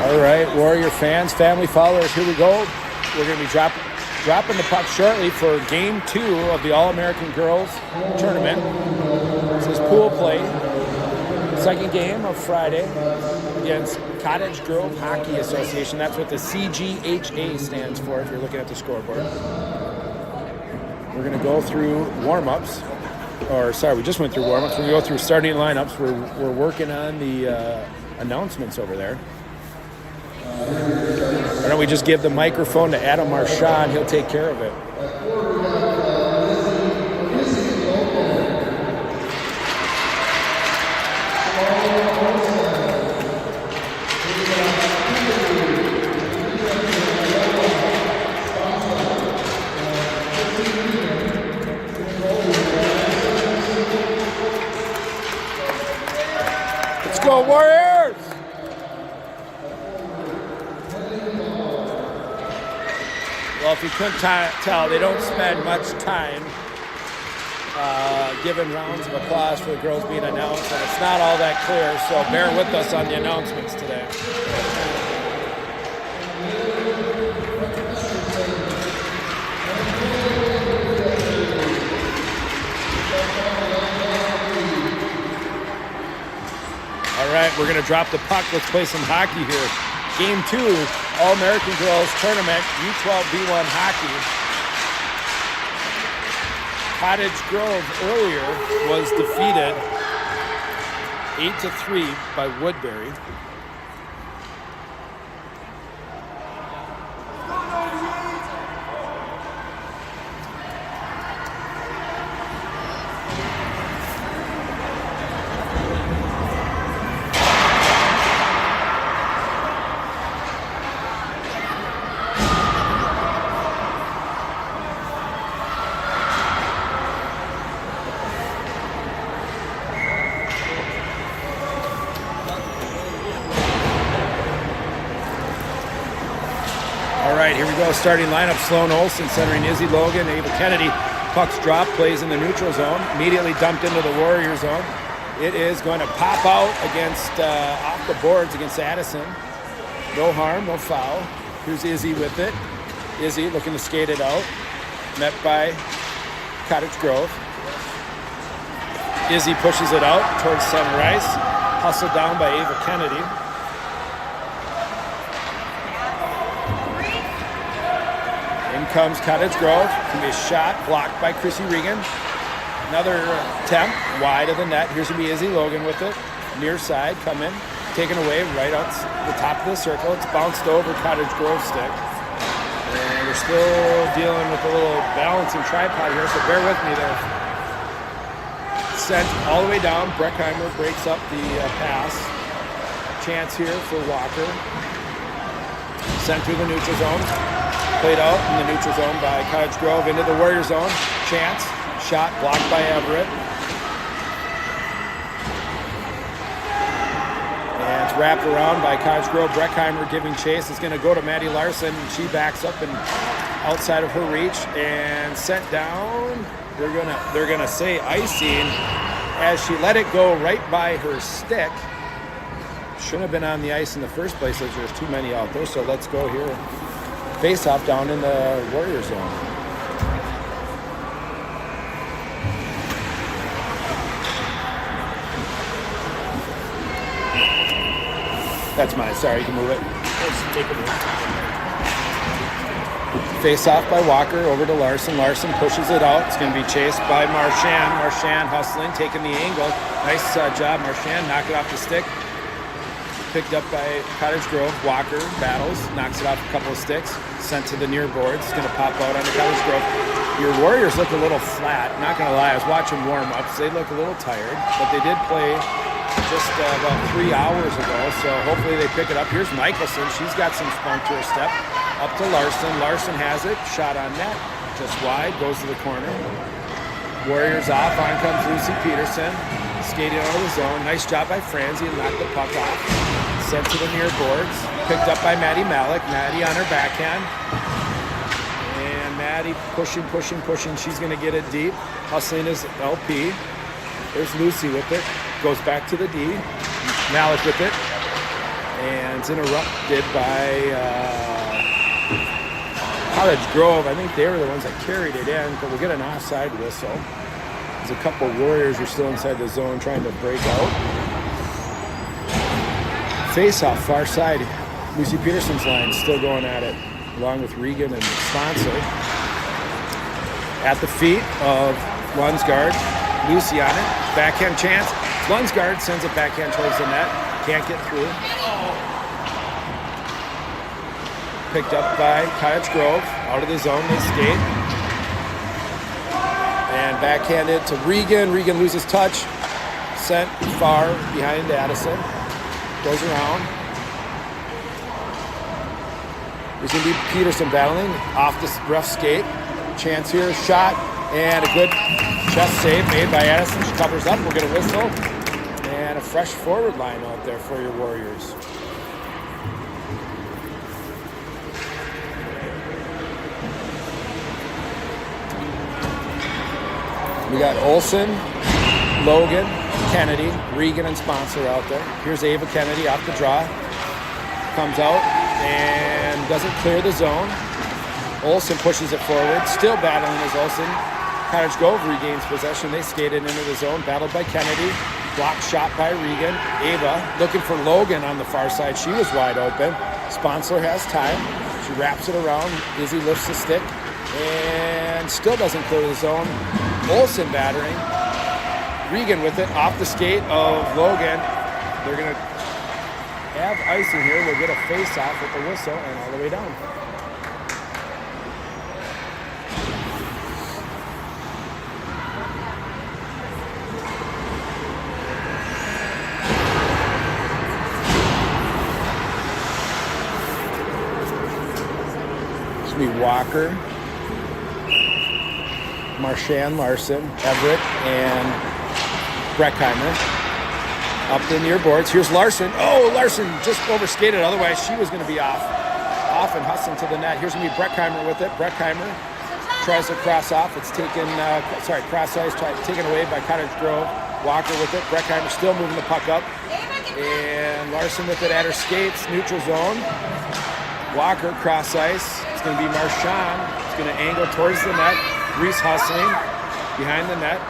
All right, Warrior fans, family followers, here we go. We're going to be dropping the puck shortly for Game 2 of the All-American Girls Tournament. This is pool play. Second game of Friday against Cottage Grove Hockey Association. That's what the CGHA stands for if you're looking at the scoreboard. We're going to go through warm-ups. We just went through warm-ups. We're going to go through starting lineups. We're working on the announcements over there. Why don't we just give the microphone to Adam Marchand? He'll take care of it. Let's go, Warriors! Well, if you couldn't tell, they don't spend much time giving rounds of applause for the girls being announced, and it's not all that clear, so bear with us on the announcements today. All right, we're going to drop the puck. Let's play some hockey here. Game 2, All-American Girls Tournament, U12B1 hockey. Cottage Grove earlier was defeated 8-3 by Woodbury. All right, here we go. Starting lineup, Sloan Olson centering Izzy Logan, Ava Kennedy. Puck's drop, plays in the neutral zone. Immediately dumped into the Warrior zone. It is going to pop out against off the boards against Addison. No harm, no foul. Here's Izzy with it. Izzy looking to skate it out. Met by Cottage Grove. Izzy pushes it out towards center ice. Hustled down by Ava Kennedy. In comes Cottage Grove. Can be a shot blocked by Chrissy Regan. Another attempt wide of the net. Here's going to be Izzy Logan with it. Near side, come in. Taken away right out the top of the circle. It's bounced over Cottage Grove stick. And we're still dealing with a little balancing tripod here, so bear with me there. Sent all the way down. Breckheimer breaks up the pass. Chance here for Walker. Sent through the neutral zone. Played out in the neutral zone by Cottage Grove into the Warrior zone. Chance. Shot blocked by Everett. And it's wrapped around by Cottage Grove. Breckheimer giving chase. It's going to go to Maddie Larson. She backs up and outside of her reach and sent down. They're gonna say icing as she let it go right by her stick. Shouldn't have been on the ice in the first place as there's too many out there. So let's go here. Face off down in the Warrior zone. That's mine. Sorry, you can move it. Let's take it. Face off by Walker over to Larson. Larson pushes it out. It's going to be chased by Marchand. Marchand hustling, taking the angle. Nice job, Marchand. Knock it off the stick. Picked up by Cottage Grove. Walker battles, knocks it off a couple of sticks. Sent to the near boards. It's going to pop out onto Cottage Grove. Your Warriors look a little flat. Not going to lie, I was watching warm-ups. They look a little tired, but they did play just about 3 hours ago, so hopefully they pick it up. Here's Michelson. She's got some spunk to her step. Up to Larson. Larson has it. Shot on net. Just wide. Goes to the corner. Warriors off. On comes Lucy Peterson. Skating out of the zone. Nice job by Franzi. Knocked the puck off. Sent to the near boards. Picked up by Maddie Malik. Maddie on her backhand. And Maddie pushing. She's going to get it deep. Hustling is LP. There's Lucy with it. Goes back to the D. Malik with it. And and it's interrupted by College Grove. I think they were the ones that carried it in, but we'll get an offside whistle. There's a couple Warriors are still inside the zone trying to break out. Face off far side. Lucy Peterson's line still going at it, along with Regan and Sponsor. At the feet of Lunsgaard. Lucy on it. Backhand chance. Lunsgaard sends it backhand towards the net. Can't get through. Picked up by Cottage Grove. Out of the zone, they skate. And backhanded to Regan. Regan loses touch. Sent far behind Addison. Goes around. There's going to be Peterson battling off the rough skate. Chance here, shot, and a good chest save made by Addison. She covers up. We'll get a whistle. And a fresh forward line out there for your Warriors. We got Olsen, Logan, Kennedy, Regan, and Sponsor out there. Here's Ava Kennedy off the draw. Comes out and doesn't clear the zone. Olsen pushes it forward. Still battling as Olsen. Cottage Grove regains possession. They skated into the zone. Battled by Kennedy. Blocked shot by Regan. Ava looking for Logan on the far side. She was wide open. Sponsor has time. She wraps it around. Izzy lifts the stick. And still doesn't clear the zone. Olsen battering. Regan with it off the skate of Logan. They're going to have icing here. We'll get a face-off with the whistle and all the way down. It's going to be Walker, Marchand, Larson, Everett, and Breckheimer. Up the near boards. Here's Larson. Oh, Larson just overskated. Otherwise, she was going to be off and hustling to the net. Here's going to be Breckheimer with it. Breckheimer tries to cross off. It's taken, cross ice, taken away by Cottage Grove. Walker with it. Breckheimer still moving the puck up. And Larson with it at her skates. Neutral zone. Walker cross ice. It's going to be Marchand. It's going to angle towards the net. Reese hustling behind the net.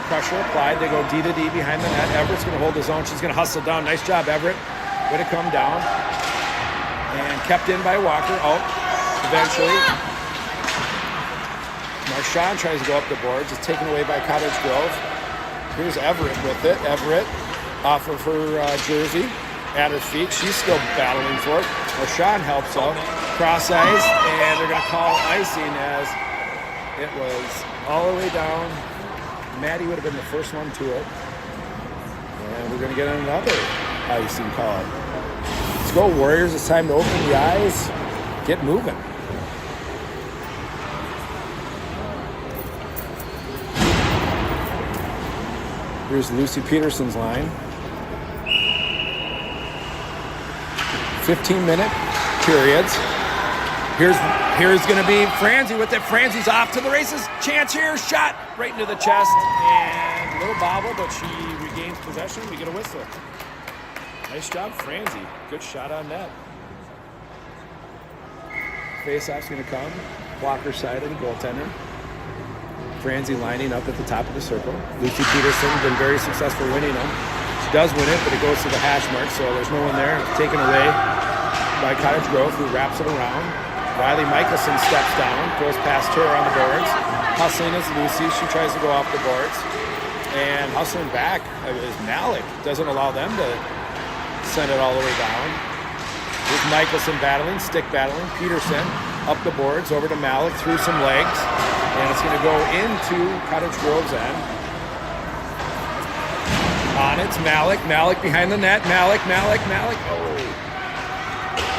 Pressure applied. They go D to D behind the net. Everett's going to hold his own. She's going to hustle down. Nice job, Everett. Way to come down. And kept in by Walker. Out eventually. Marchand tries to go up the boards. It's taken away by Cottage Grove. Here's Everett with it. Everett off of her jersey at her feet. She's still battling for it. Marchand helps out. Cross ice. And they're going to call icing as it was all the way down. Maddie would have been the first one to it. And we're going to get another icing call. Let's go, Warriors. It's time to open the eyes. Get moving. Here's Lucy Peterson's line. 15-minute periods. Here's going to be Franzi with it. Franzi's off to the races. Chance here. Shot right into the chest. And a little bobble, but she regains possession. We get a whistle. Nice job, Franzi. Good shot on net. Face-off's going to come. Blocker side of the goaltender. Franzi lining up at the top of the circle. Lucy Peterson been very successful winning them. She does win it, but it goes to the hash mark, so there's no one there. It's taken away by Cottage Grove, who wraps it around. Riley Michelson steps down, goes past her on the boards. Hustling is Lucy. She tries to go off the boards. And hustling back is Malik. Doesn't allow them to send it all the way down. Here's Michelson battling, stick battling. Peterson up the boards, over to Malik, through some legs. And it's going to go into Cottage Grove's end. On it's Malik. Malik behind the net. Malik. Oh.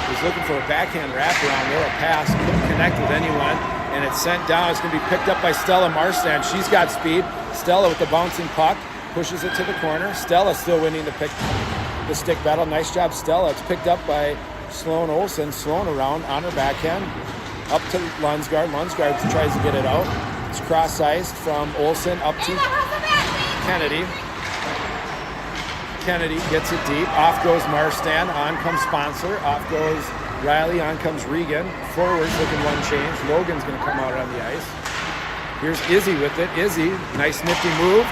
Was looking for a backhand wraparound there, a pass, couldn't connect with anyone, and it's sent down. It's going to be picked up by Stella Marstand. She's got speed. Stella with the bouncing puck, pushes it to the corner. Stella still winning the stick battle. Nice job, Stella. It's picked up by Sloan Olsen. Sloan around on her backhand, up to Lunsgaard. Lunsgaard tries to get it out. It's cross-iced from Olsen up to Kennedy. Kennedy gets it deep. Off goes Marstan. On comes Sponsor. Off goes Riley. On comes Regan. Forwards looking one change. Logan's going to come out on the ice. Here's Izzy with it. Izzy, nice nifty move.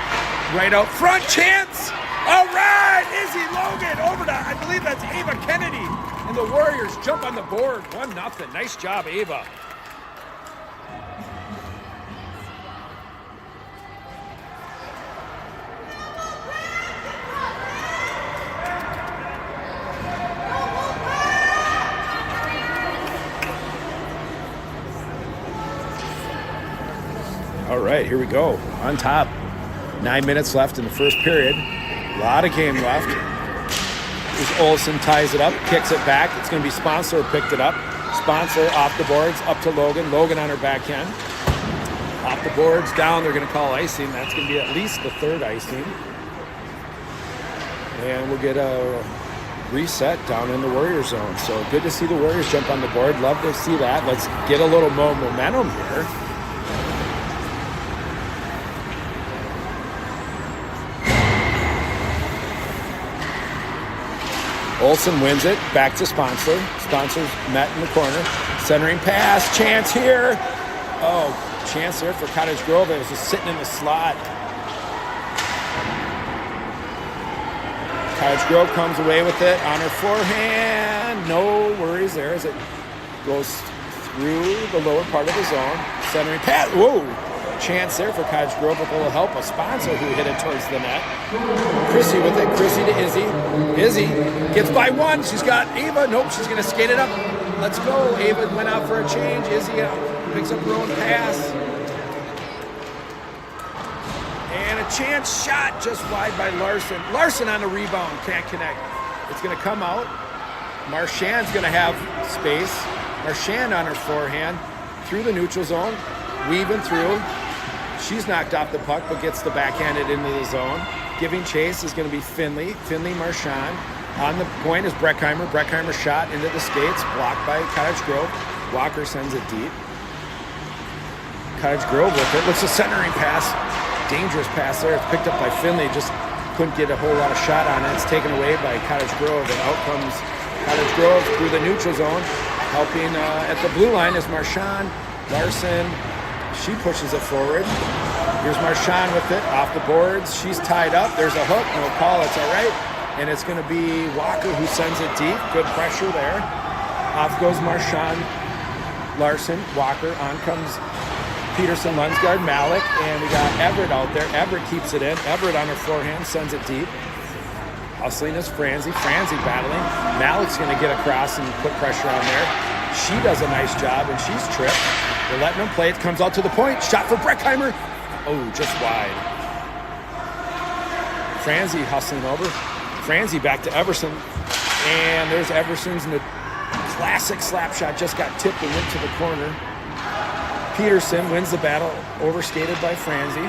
Right out front. Chance. All right. Izzy Logan over to, I believe that's Ava Kennedy. And the Warriors jump on the board. 1-0. Nice job, Ava. All right, here we go. On top. 9 minutes left in the first period. A lot of game left. Here's Olsen, ties it up, kicks it back. It's going to be Sponsor who picked it up. Sponsor off the boards, up to Logan. Logan on her backhand. Off the boards, down. They're going to call icing. That's going to be at least the third icing. And we'll get a reset down in the Warrior zone. So good to see the Warriors jump on the board. Love to see that. Let's get a little more momentum here. Olsen wins it, back to Sponsor. Sponsor's met in the corner. Centering pass, chance here. Oh, chance there for Cottage Grove. It was just sitting in the slot. Cottage Grove comes away with it on her forehand. No worries there as it goes through the lower part of the zone. Centering pass, whoa. Chance there for Cottage Grove with a little help. A Sponsor who hit it towards the net. Chrissy with it. Chrissy to Izzy. Izzy gets by one. She's got Ava. Nope, she's going to skate it up. Let's go. Ava went out for a change. Izzy picks up her own pass. And a chance shot just wide by Larson. Larson on the rebound. Can't connect. It's going to come out. Marchand's going to have space. Marchand on her forehand. Through the neutral zone. Weaving through. She's knocked off the puck, but gets the backhanded into the zone. Giving chase is going to be Finley. Finley Marchand. On the point is Breckheimer. Breckheimer shot into the skates, blocked by Cottage Grove. Walker sends it deep. Cottage Grove with it. Looks a centering pass. Dangerous pass there. It's picked up by Finley. Just couldn't get a whole lot of shot on it. It's taken away by Cottage Grove, and out comes Cottage Grove through the neutral zone. Helping at the blue line is Marchand. Larson. She pushes it forward. Here's Marchand with it, off the boards. She's tied up. There's a hook. No call. It's all right. And it's going to be Walker who sends it deep. Good pressure there. Off goes Marchand. Larson, Walker. On comes Peterson, Lunsgaard, Malik. And we got Everett out there. Everett keeps it in. Everett on her forehand sends it deep. Hustling is Franzi. Franzi battling. Malik's going to get across and put pressure on there. She does a nice job, and she's tripped. They're letting them play. It comes out to the point. Shot for Breckheimer. Oh, just wide. Franzi hustling over. Franzi back to Everson. And there's Everson's classic slap shot. Just got tipped and went to the corner. Peterson wins the battle. Overskated by Franzi.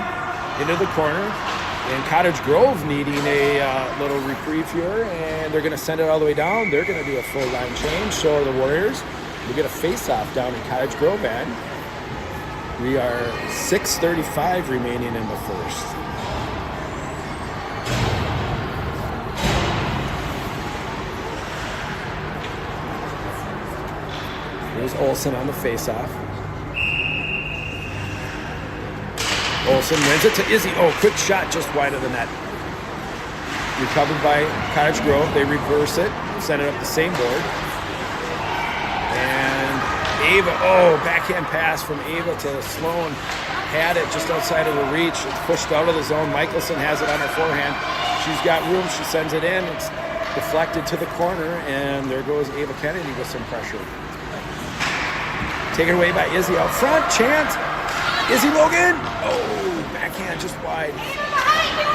Into the corner. And Cottage Grove needing a little reprieve here. And they're going to send it all the way down. They're going to do a full line change. So are the Warriors. We get a face-off down in Cottage Grove end. We are 6:35 remaining in the first. Here's Olsen on the face-off. Olsen wins it to Izzy. Oh, quick shot just wide of the net. Recovered by Cottage Grove. They reverse it, send it up the same board. Ava, backhand pass from Ava to Sloan. Had it just outside of her reach. It's pushed out of the zone. Michelson has it on her forehand. She's got room. She sends it in. It's deflected to the corner, and there goes Ava Kennedy with some pressure. Taken away by Izzy out front. Chance. Izzy Logan. Oh, backhand just wide.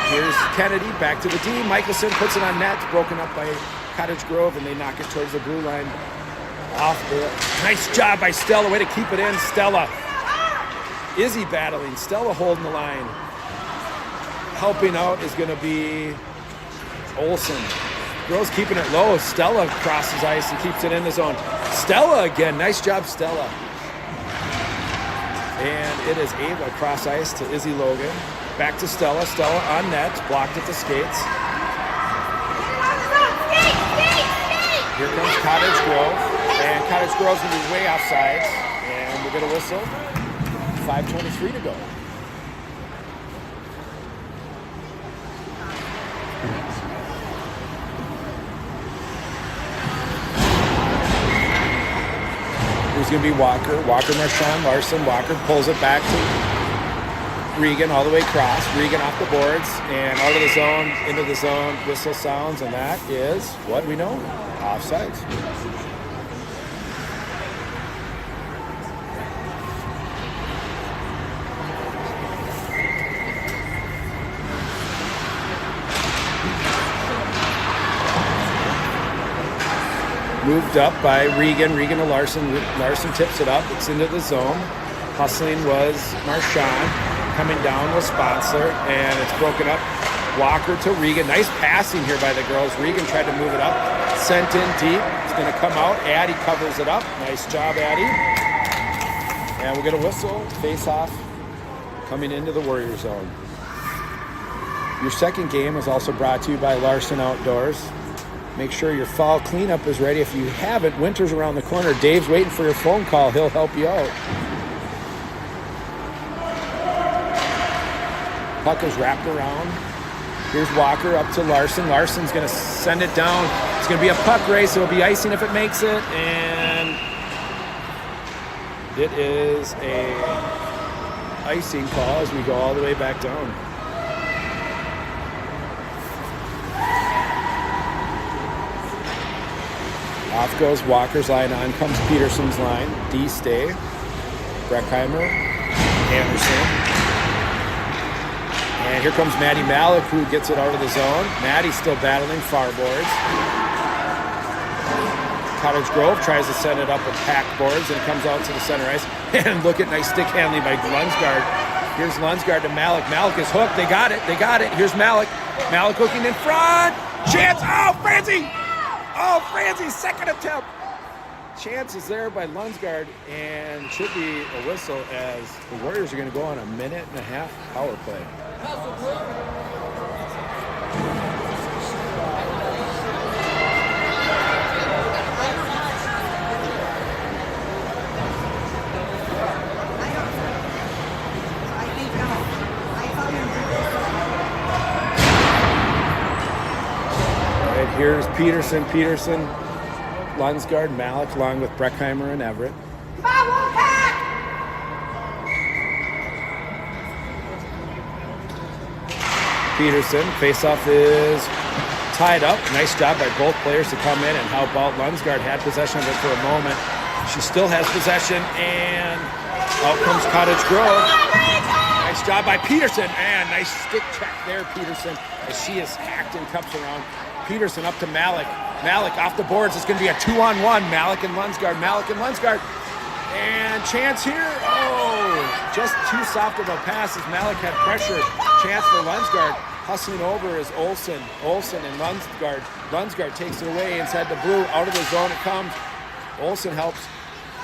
Here's Kennedy back to the D. Michelson puts it on net. Broken up by Cottage Grove, and they knock it towards the blue line. Off the nice job by Stella. Way to keep it in, Stella. Izzy battling. Stella holding the line. Helping out is going to be Olsen. Girls keeping it low. Stella crosses ice and keeps it in the zone. Stella again. Nice job, Stella. And it is Ava cross ice to Izzy Logan. Back to Stella. Stella on net. Blocked at the skates. Here comes Cottage Grove, and Cottage Grove's going to be way offsides, and we're going to whistle. 5:23 to go. Here's going to be Walker, Marshawn, Larson. Walker pulls it back to Regan all the way across. Regan off the boards and out of the zone, into the zone. Whistle sounds, and that is what we know, offsides. Moved up by Regan. Regan to Larson. Larson tips it up. It's into the zone. Hustling was Marchand. Coming down was Sponsler, and it's broken up. Walker to Regan. Nice passing here by the girls. Regan tried to move it up. Sent in deep. It's going to come out. Addie covers it up. Nice job, Addie. And we're going to whistle. Face off. Coming into the Warrior zone. Your second game is also brought to you by Larson Outdoors. Make sure your fall cleanup is ready. If you haven't, winter's around the corner. Dave's waiting for your phone call. He'll help you out. Puck is wrapped around. Here's Walker up to Larson. Larson's going to send it down. It's going to be a puck race. It'll be icing if it makes it. And it is a icing call as we go all the way back down. Off goes Walker's line, on comes Peterson's line. D stay. Breckheimer, Anderson. And here comes Maddie Malik, who gets it out of the zone. Maddie's still battling far boards. Cottage Grove tries to send it up with pack boards, and it comes out to the center ice. And look at nice stick handling by Lunsgaard. Here's Lunsgaard to Malik. Malik is hooked. They got it. Here's Malik. Malik hooking in front. Chance. Oh, Francie! Oh, Franzie's second attempt. Chance is there by Lunsgaard, and should be a whistle as the Warriors are going to go on a 1.5-minute power play. Here's Peterson, Lunsgaard, Malik, along with Breckheimer and Everett. Peterson, face-off is tied up. Nice job by both players to come in and help out. Lunsgaard had possession of it for a moment. She still has possession, and out comes Cottage Grove. Nice job by Peterson, and nice stick check there, Peterson, as she is hacked and cups around. Peterson up to Malik. Malik off the boards. It's going to be a 2-on-1. Malik and Lunsgaard. And Chance here. Oh, just too soft of a pass as Malik had pressure. Chance for Lunsgaard. Hustling over is Olsen. Olsen and Lunsgaard. Lunsgaard takes it away inside the blue. Out of the zone it comes. Olsen helps.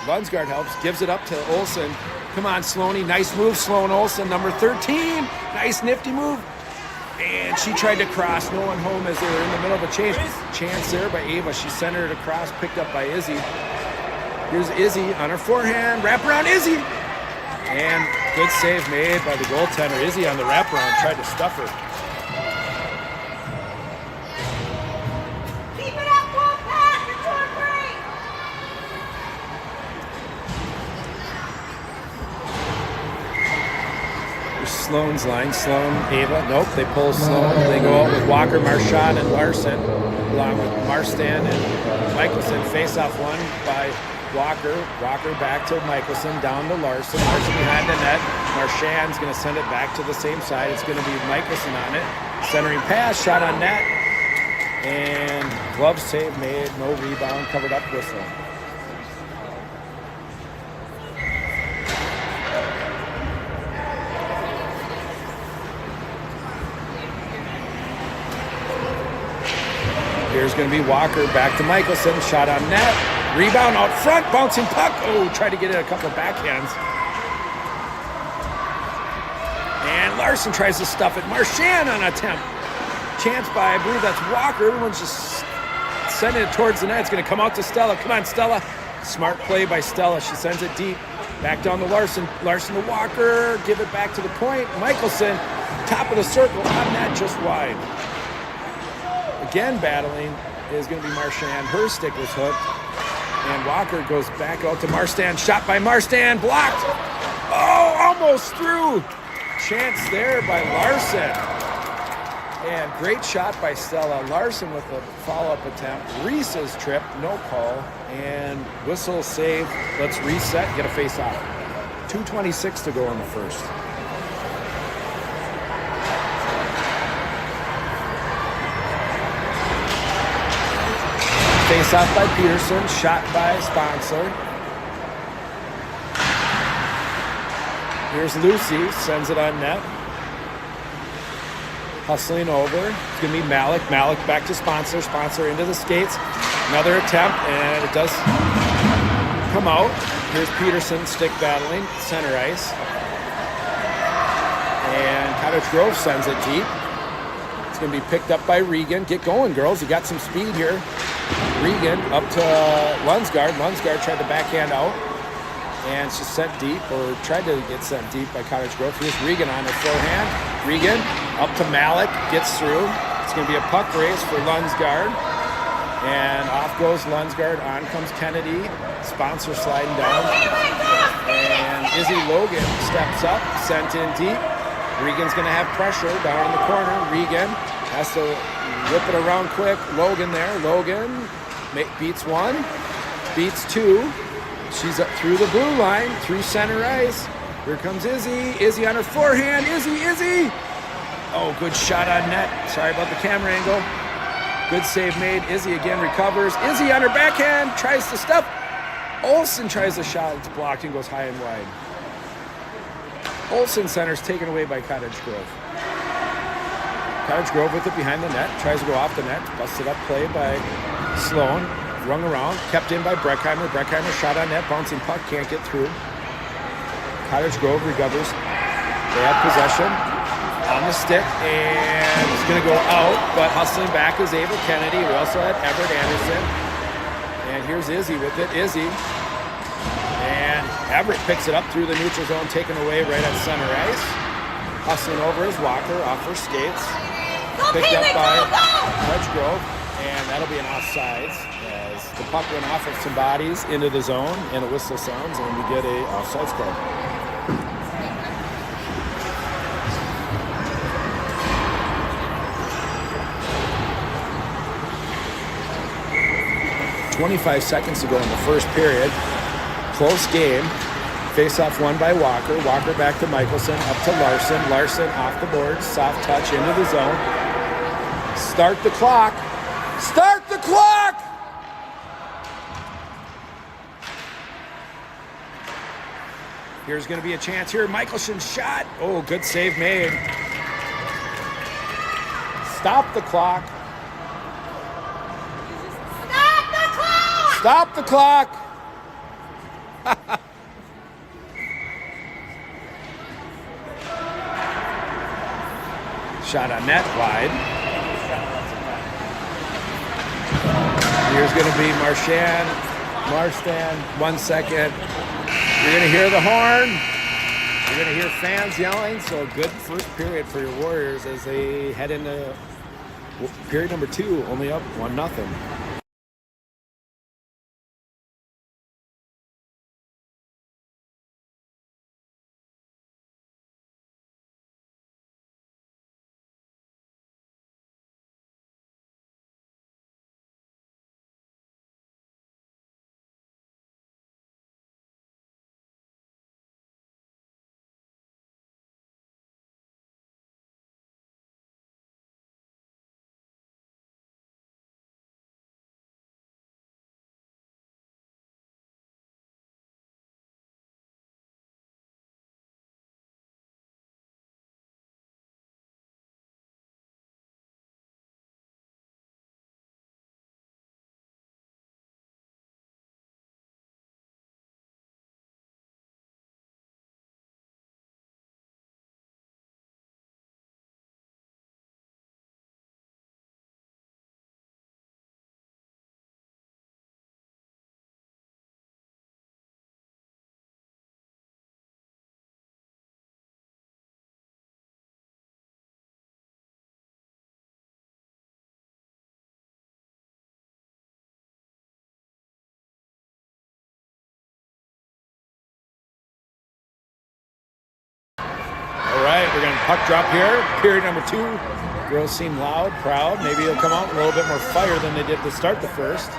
Lunsgaard helps. Gives it up to Olsen. Come on, Sloaney. Nice move, Sloan Olsen. Number 13. Nice nifty move. And she tried to cross. No one home as they were in the middle of a change. Chance there by Ava. She centered it across, picked up by Izzy. Here's Izzy on her forehand. Wrap around Izzy. And good save made by the goaltender. Izzy on the wraparound tried to stuff her. Keep it up, Wolfpack. You're doing great. Sloan's line. Sloan, Ava. Nope, they pull Sloan. They go out with Walker, Marchand, and Larson, along with Marstan and Michelson. Face-off one by Walker. Walker back to Michelson, down to Larson. Larson behind the net. Marchand's going to send it back to the same side. It's going to be Michelson on it. Centering pass, shot on net. And glove save made. No rebound. Covered up whistle. Here's going to be Walker back to Michelson. Shot on net. Rebound out front. Bouncing puck. Oh, tried to get in a couple backhands. And Larson tries to stuff it. Marchand on attempt. Chance by, I believe that's Walker. Everyone's just sending it towards the net. It's going to come out to Stella. Come on, Stella. Smart play by Stella. She sends it deep. Back down to Larson. Larson to Walker. Give it back to the point. Michelson, top of the circle. On net, just wide. Again battling is going to be Marchand. Her stick was hooked. And Walker goes back out to Marstan. Shot by Marstan. Blocked. Oh, almost through. Chance there by Larson. And great shot by Stella. Larson with a follow-up attempt. Reese's trip, no call. And whistle save. Let's reset, get a face-off. 2:26 to go in the first. Face-off by Peterson, shot by Sponsor. Here's Lucy, sends it on net. Hustling over. It's going to be Malik. Malik back to Sponsor. Sponsor into the skates. Another attempt, and it does come out. Here's Peterson, stick battling, center ice. And Cottage Grove sends it deep. It's going to be picked up by Regan. Get going, girls. You got some speed here. Regan up to Lunsgaard. Lunsgaard tried to backhand out. And it's just sent deep, or tried to get sent deep by Cottage Grove. Here's Regan on her forehand. Regan up to Malik, gets through. It's going to be a puck race for Lunsgaard. And off goes Lunsgaard. On comes Kennedy. Sponsor sliding down. And Izzy Logan steps up, sent in deep. Regan's going to have pressure down in the corner. Regan has to whip it around quick. Logan there. Logan beats one, beats two. She's up through the blue line, through center ice. Here comes Izzy. Izzy on her forehand. Izzy! Oh, good shot on net. Sorry about the camera angle. Good save made. Izzy again recovers. Izzy on her backhand, tries to step. Olsen tries a shot. It's blocked and goes high and wide. Olsen center's taken away by Cottage Grove. Cottage Grove with it behind the net. Tries to go off the net. Busted up play by Sloan. Rung around, kept in by Breckheimer. Breckheimer shot on net, bouncing puck, can't get through. Cottage Grove recovers. They have possession on the stick, and it's going to go out, but hustling back is Ava Kennedy. We also had Everett Anderson. And here's Izzy with it. Izzy. And Everett picks it up through the neutral zone, taken away right at center ice. Hustling over is Walker off her skates. Picked up by Cottage Grove. And that'll be an offsides as the puck went off of some bodies into the zone, and a whistle sounds, and we get a offsides call. .25 seconds to go in the first period. Close game. Face-off won by Walker. Walker back to Michelson, up to Larson. Larson off the board, soft touch into the zone. Start the clock. Start the clock! Here's going to be a chance here. Michelson's shot. Oh, good save made. Stop the clock. Stop the clock! Stop the clock! Shot on net, wide. Here's going to be Marstan, 1 second. You're going to hear the horn. You're going to hear fans yelling. So a good first period for your Warriors as they head into period number 2, only up 1-0. Puck drop here, period number 2. Girls seem loud, proud. Maybe they'll come out with a little bit more fire than they did to start the first.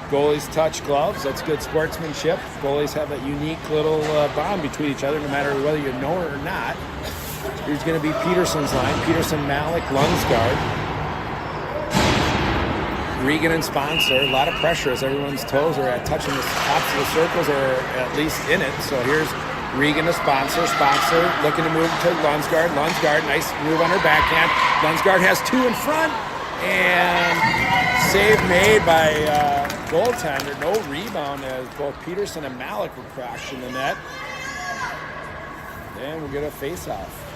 Goalies touch gloves. That's good sportsmanship. Goalies have that unique little bond between each other, no matter whether you know it or not. Here's going to be Peterson's line. Peterson, Malik, Lunsgaard. Regan and Sponsor. A lot of pressure as everyone's toes are at touching the tops of the circles or at least in it. So here's Regan to Sponsor. Sponsor looking to move to Lunsgaard. Lunsgaard, nice move on her backhand. Lunsgaard has 2 in front. And save made by goaltender. No rebound as both Peterson and Malik were crashed in the net. And we'll get a face-off.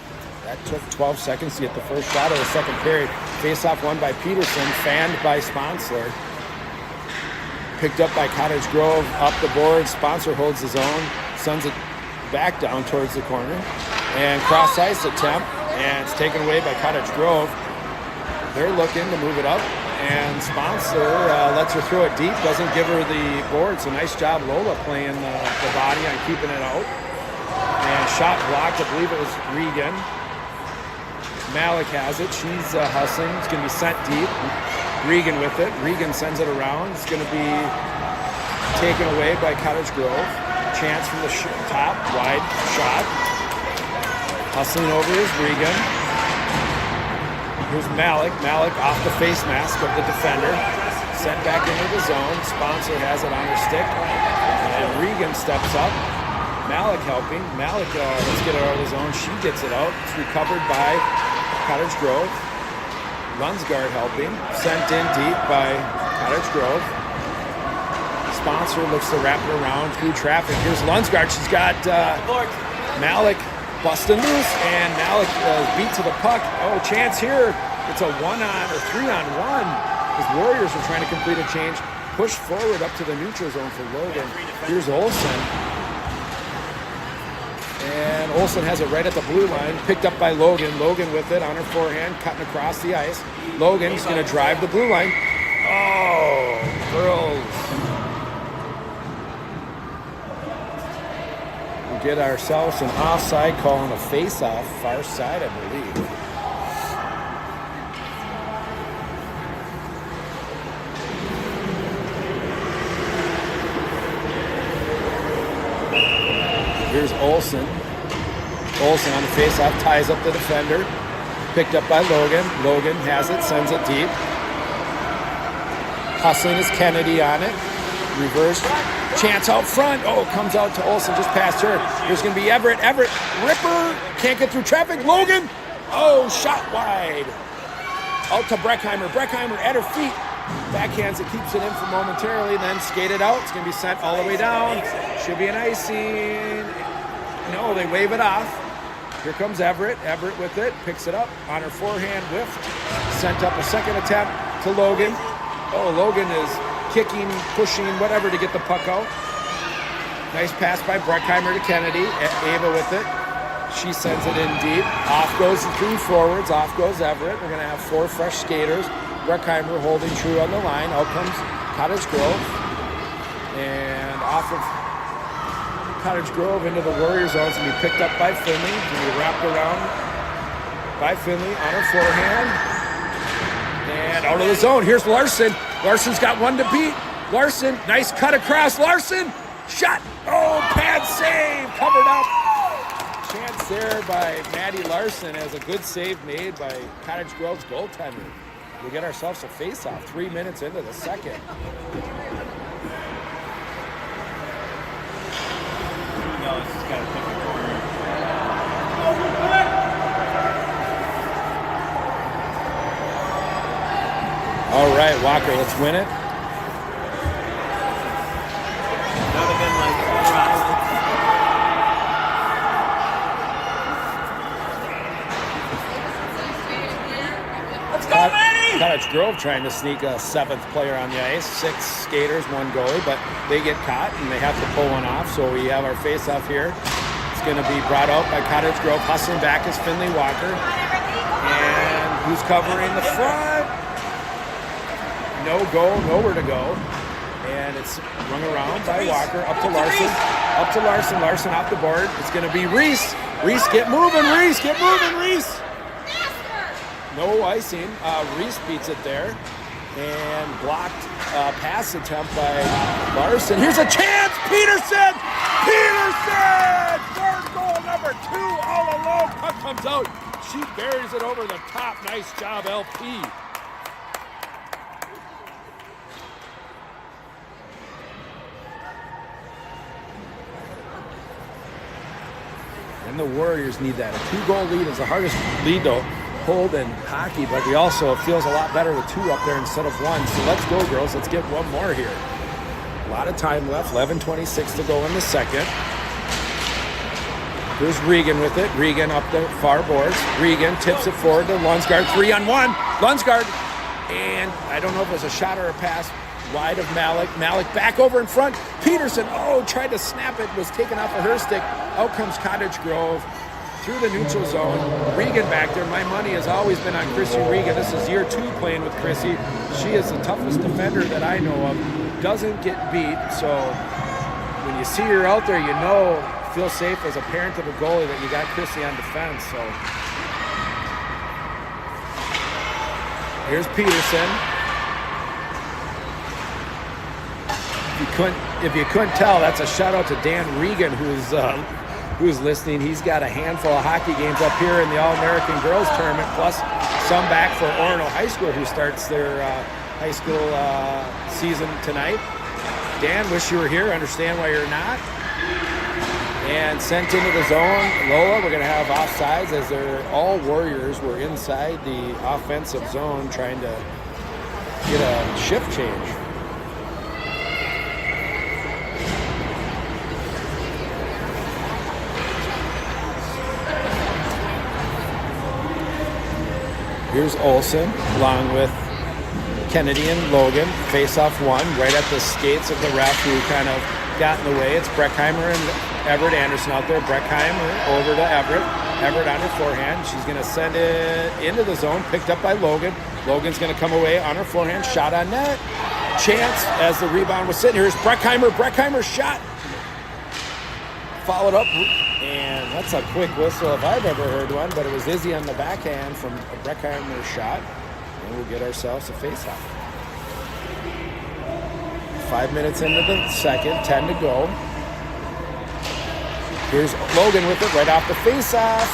That took 12 seconds to get the first shot of the second period. Face-off won by Peterson, fanned by Sponsor. Picked up by Cottage Grove, up the board. Sponsor holds his own, sends it back down towards the corner. And cross-ice attempt, and it's taken away by Cottage Grove. They're looking to move it up, and Sponsor lets her throw it deep, doesn't give her the board. So nice job, Lola, playing the body on keeping it out. And shot blocked, I believe it was Regan. Malik has it, she's hustling, it's going to be sent deep. Regan with it, Regan sends it around. It's going to be taken away by Cottage Grove. Chance from the top, wide shot. Hustling over is Regan. Here's Malik. Malik off the face mask of the defender. Sent back into the zone. Sponsor has it on her stick. And Regan steps up. Malik helping. Malik, let's get it out of the zone. She gets it out. It's recovered by Cottage Grove. Lunsgaard helping. Sent in deep by Cottage Grove. Sponsor looks to wrap it around through traffic. Here's Lunsgaard. She's got Malik busting loose, and Malik beat to the puck. Oh, chance here. It's a 1-on or 3-on-1. As Warriors are trying to complete a change. Push forward up to the neutral zone for Logan. Here's Olsen. And Olsen has it right at the blue line. Picked up by Logan. Logan with it on her forehand, cutting across the ice. Logan's going to drive the blue line. Oh, girls. Get ourselves an offside call on a face-off, far side, I believe. Here's Olsen. Olsen on the face-off, ties up the defender. Picked up by Logan. Logan has it, sends it deep. Hustling is Kennedy on it. Reversed. Chance out front. Oh, comes out to Olsen just past her. There's going to be Everett. Everett, ripper. Can't get through traffic. Logan. Oh, shot wide. Out to Breckheimer. Breckheimer at her feet. Backhands it, keeps it in for momentarily, then skated out. It's going to be sent all the way down. Should be an icing. No, they wave it off. Here comes Everett. Everett with it. Picks it up on her forehand. Whiffed. Sent up a second attempt to Logan. Oh, Logan is kicking, pushing, whatever to get the puck out. Nice pass by Breckheimer to Kennedy. Ava with it. She sends it in deep. Off goes the 3 forwards. Off goes Everett. We're going to have 4 fresh skaters. Breckheimer holding true on the line. Out comes Cottage Grove. And off of Cottage Grove into the Warrior zone. It's going to be picked up by Finley. It's going to be wrapped around by Finley on her forehand. And out of the zone. Here's Larson. Larson's got one to beat. Larson, nice cut across. Larson, shot. Oh, pad save, covered up. Chance there by Maddie Larson as a good save made by Cottage Grove's goaltender. We get ourselves a face-off 3 minutes into the second. All right, Walker, let's win it. That would have been like, all right. Let's go, Manny! Cottage Grove trying to sneak a 7th player on the ice. 6 skaters, 1 goalie, but they get caught and they have to pull one off. So we have our face-off here. It's going to be brought out by Cottage Grove. Hustling back is Finley Walker. And who's covering the front? No goal, nowhere to go. And it's rung around by Walker, up to Larson. Up to Larson, Larson off the board. It's going to be Reese. Reese, get moving, Reese, get moving, Reese. Faster! No icing. Reese beats it there. And blocked pass attempt by Larson. Here's a chance, Peterson! Peterson! Third goal, number 2, all alone. Puck comes out. She buries it over the top. Nice job, LP. And the Warriors need that. A 2-goal lead is the hardest lead to hold in hockey, but we also, it feels a lot better with 2 up there instead of 1. So let's go, girls. Let's get one more here. A lot of time left. 11:26 to go in the second. Here's Regan with it. Regan up the far boards. Regan tips it forward to Lunsgaard. 3-on-1. Lunsgaard. And I don't know if it was a shot or a pass. Wide of Malik. Malik back over in front. Peterson, tried to snap it. Was taken off of her stick. Out comes Cottage Grove. Through the neutral zone. Regan back there. My money has always been on Chrissy Regan. This is year 2 playing with Chrissy. She is the toughest defender that I know of. Doesn't get beat. So when you see her out there, you know, feel safe as a parent of a goalie that you got Chrissy on defense. So here's Peterson. If you couldn't tell, that's a shout out to Dan Regan, who's listening. He's got a handful of hockey games up here in the All-American Girls Tournament, plus some back for Orono High School, who starts their high school season tonight. Dan, wish you were here. Understand why you're not. And sent into the zone. Lola, we're going to have offsides as they're all Warriors were inside the offensive zone trying to get a shift change. Here's Olsen along with Kennedy and Logan. Face-off 1 right at the skates of the ref who kind of got in the way. It's Breckheimer and Everett Anderson out there. Breckheimer over to Everett. Everett on her forehand. She's going to send it into the zone. Picked up by Logan. Logan's going to come away on her forehand. Shot on net. Chance as the rebound was sitting. Here's Breckheimer. Breckheimer's shot. Followed up. And that's a quick whistle if I've ever heard one, but it was Izzy on the backhand from a Breckheimer shot. And we'll get ourselves a face-off. 5 minutes into the second, 10 to go. Here's Logan with it right off the face-off.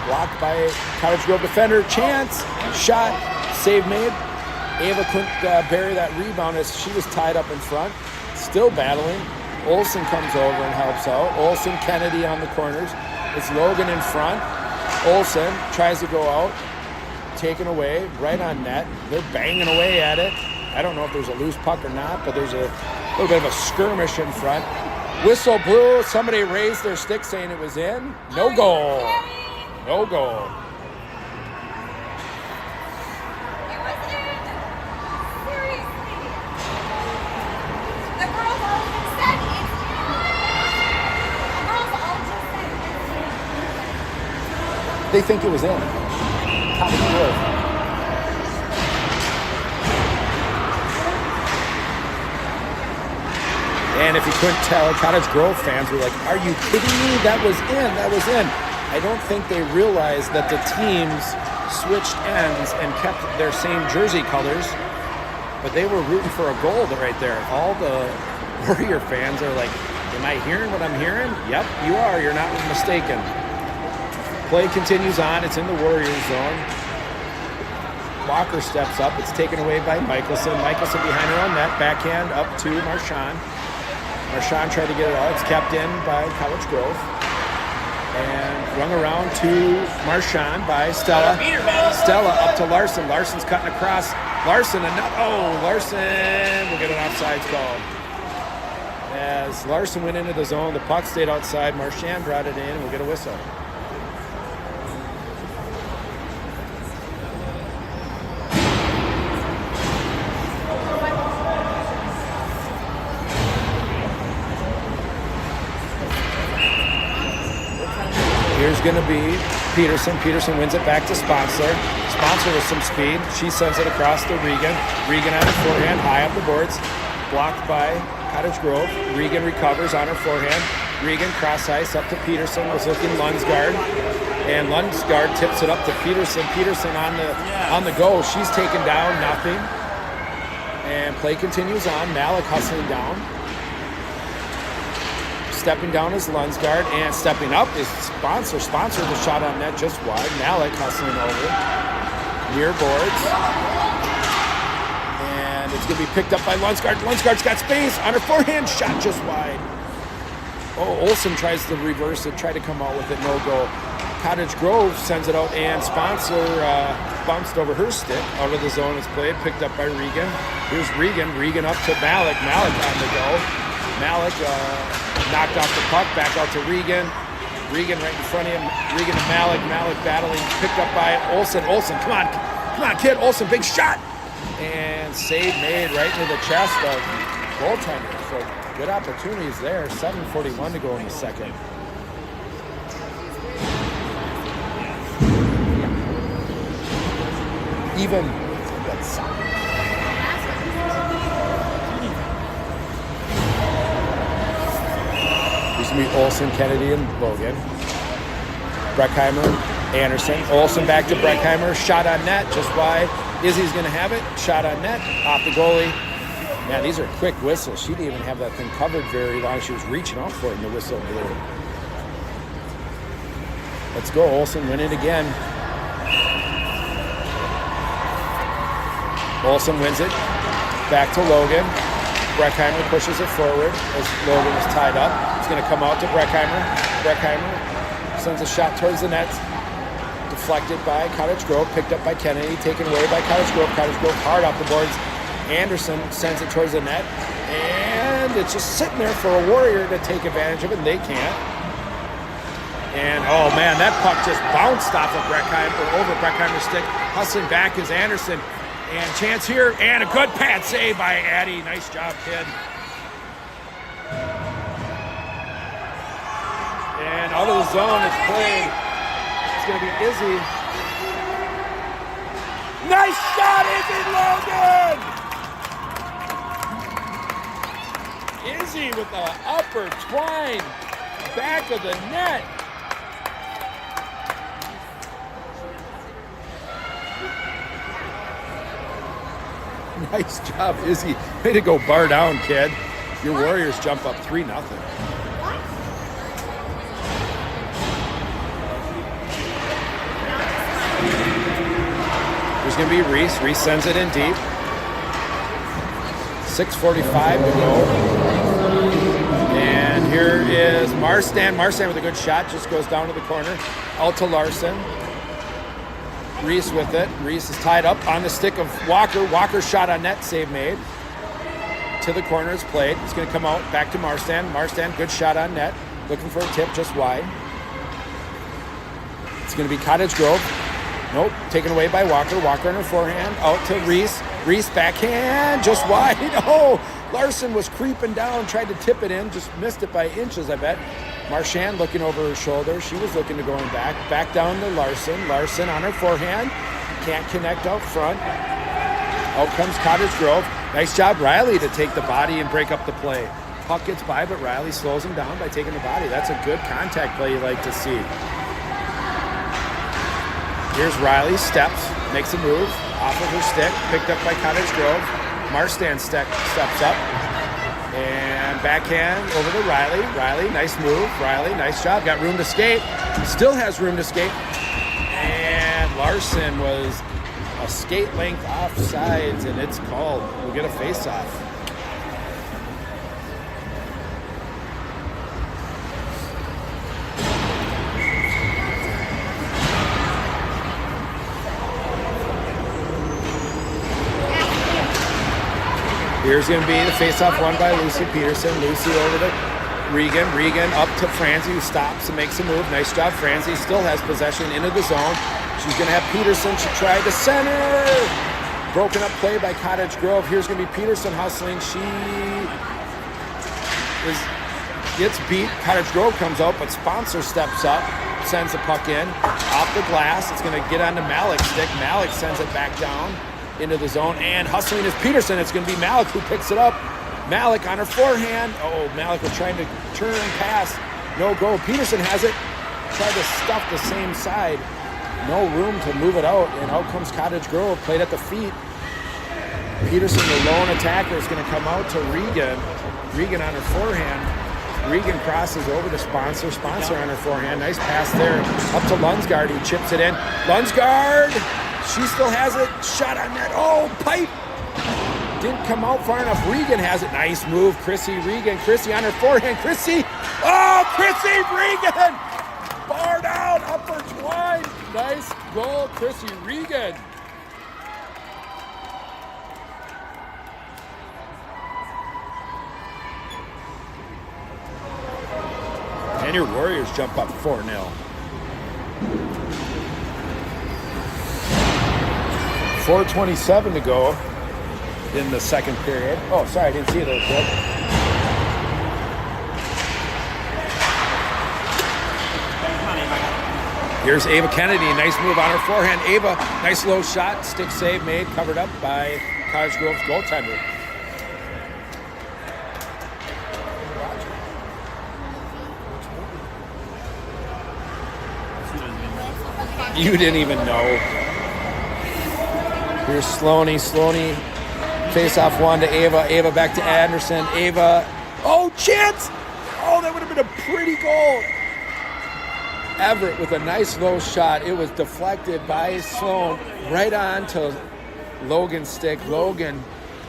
Blocked by Cottage Grove defender. Chance, shot, save made. Ava couldn't bury that rebound as she was tied up in front. Still battling. Olsen comes over and helps out. Olsen, Kennedy on the corners. It's Logan in front. Olsen tries to go out. Taken away, right on net. They're banging away at it. I don't know if there's a loose puck or not, but there's a little bit of a skirmish in front. Whistle blew. Somebody raised their stick saying it was in. No goal. No goal. It was in. Seriously. The girls all just said it's in. The girls all just said it's in. They think it was in. Cottage Grove. And if you couldn't tell, Cottage Grove fans were like, are you kidding me? That was in. That was in. I don't think they realized that the teams switched ends and kept their same jersey colors, but they were rooting for a goal right there. All the Warrior fans are like, am I hearing what I'm hearing? Yep, you are. You're not mistaken. Play continues on. It's in the Warriors zone. Walker steps up. It's taken away by Michelson. Michelson behind her own net. Backhand up to Marchand. Marchand tried to get it out. It's kept in by Cottage Grove. And rung around to Marchand by Stella. Stella up to Larson. Larson's cutting across. Larson, Larson will get an offsides call. As Larson went into the zone, the puck stayed outside. Marchand brought it in and we'll get a whistle. Here's going to be Peterson. Peterson wins it back to Sponsor. Sponsor with some speed. She sends it across to Regan. Regan on her forehand, high up the boards. Blocked by Cottage Grove. Regan recovers on her forehand. Regan cross ice up to Peterson. Was looking Lunsgaard, and Lunsgaard tips it up to Peterson. Peterson on the go. She's taken down, nothing. And play continues on. Malik hustling down. Stepping down is Lunsgaard, and stepping up is Sponsor. Sponsor the shot on net just wide. Malik hustling over. Near boards. And it's going to be picked up by Lunsgaard. Lunsgaard's got space on her forehand. Shot just wide. Oh, Olsen tries to reverse it, try to come out with it, no go. Cottage Grove sends it out, and Sponsor bounced over her stick. Out of the zone is played, picked up by Regan. Here's Regan. Regan up to Malik. Malik on the go. Malik knocked off the puck, back out to Regan. Regan right in front of him. Regan and Malik. Malik battling, picked up by Olsen. Olsen, come on, kid. Olsen, big shot. And save made right into the chest of goaltender. So good opportunities there. 7:41 to go in the second. Even that's used to be Olsen, Kennedy, and Logan. Breckheimer, Anderson. Olsen back to Breckheimer. Shot on net, just wide. Izzy's going to have it. Shot on net, off the goalie. Man, these are quick whistles. She didn't even have that thing covered very long. She was reaching out for it, and the whistle blew. Let's go. Olsen win it again. Olsen wins it. Back to Logan. Breckheimer pushes it forward as Logan is tied up. It's going to come out to Breckheimer. Breckheimer sends a shot towards the net. Deflected by Cottage Grove. Picked up by Kennedy. Taken away by Cottage Grove. Cottage Grove hard off the boards. Anderson sends it towards the net. And it's just sitting there for a Warrior to take advantage of it, and they can't. And, oh, man, that puck just bounced off of Breckheimer, over Breckheimer's stick. Hustling back is Anderson. And chance here, and a good pad save by Addie. Nice job, kid. And out of the zone, it's played. It's going to be Izzy. Nice shot, Izzy Logan! Izzy with the upper twine, back of the net. Nice job, Izzy. Way to go bar down, kid. Your Warriors jump up 3-0. There's going to be Reese. Reese sends it in deep. 6:45 to go. And here is Marstan. Marstan with a good shot. Just goes down to the corner. Out to Larson. Reese with it. Reese is tied up on the stick of Walker. Walker shot on net, save made. To the corner is played. It's going to come out back to Marstan. Marstan, good shot on net. Looking for a tip just wide. It's going to be Cottage Grove. Nope, taken away by Walker. Walker on her forehand. Out to Reese. Reese backhand, just wide. Oh, Larson was creeping down, tried to tip it in. Just missed it by inches, I bet. Marchand looking over her shoulder. She was looking to going back. Back down to Larson. Larson on her forehand. Can't connect out front. Out comes Cottage Grove. Nice job, Riley, to take the body and break up the play. Puck gets by, but Riley slows him down by taking the body. That's a good contact play you like to see. Here's Riley, steps, makes a move. Off of her stick, picked up by Cottage Grove. Marstan steps up. And backhand over to Riley. Riley, nice move. Riley, nice job. Got room to skate. Still has room to skate. And Larson was a skate length offsides, and it's called. We'll get a face-off. Here's going to be the face-off won by Lucy Peterson. Lucy over to Regan. Regan up to Franzi, who stops and makes a move. Nice job, Franzi. Still has possession into the zone. She's going to have Peterson. She tried to center. Broken up play by Cottage Grove. Here's going to be Peterson hustling. She gets beat. Cottage Grove comes out, but Sponsor steps up, sends the puck in. Off the glass. It's going to get onto Malik's stick. Malik sends it back down into the zone, and hustling is Peterson. It's going to be Malik who picks it up. Malik on her forehand. Oh, Malik was trying to turn and pass. No go. Peterson has it. Tried to stuff the same side. No room to move it out, and out comes Cottage Grove. Played at the feet. Peterson, the lone attacker, is going to come out to Regan. Regan on her forehand. Regan crosses over to Sponsor. Sponsor on her forehand. Nice pass there. Up to Lunsgaard. He chips it in. Lunsgaard! She still has it. Shot on net. Oh, pipe! Didn't come out far enough. Regan has it. Nice move. Chrissy Regan. Chrissy on her forehand. Chrissy! Oh, Chrissy Regan! Bar down. Upper twine. Nice goal, Chrissy Regan. And your Warriors jump up 4-0. 4:27 to go in the second period. Oh, sorry, I didn't see those yet. Here's Ava Kennedy. Nice move on her forehand. Ava, nice low shot. Stick save made, covered up by Cottage Grove's goaltender. You didn't even know. Here's Sloaney. Sloaney face off one to Ava. Ava back to Anderson. Ava. Oh, chance! Oh, that would have been a pretty goal. Everett with a nice low shot. It was deflected by Sloan right on to Logan's stick. Logan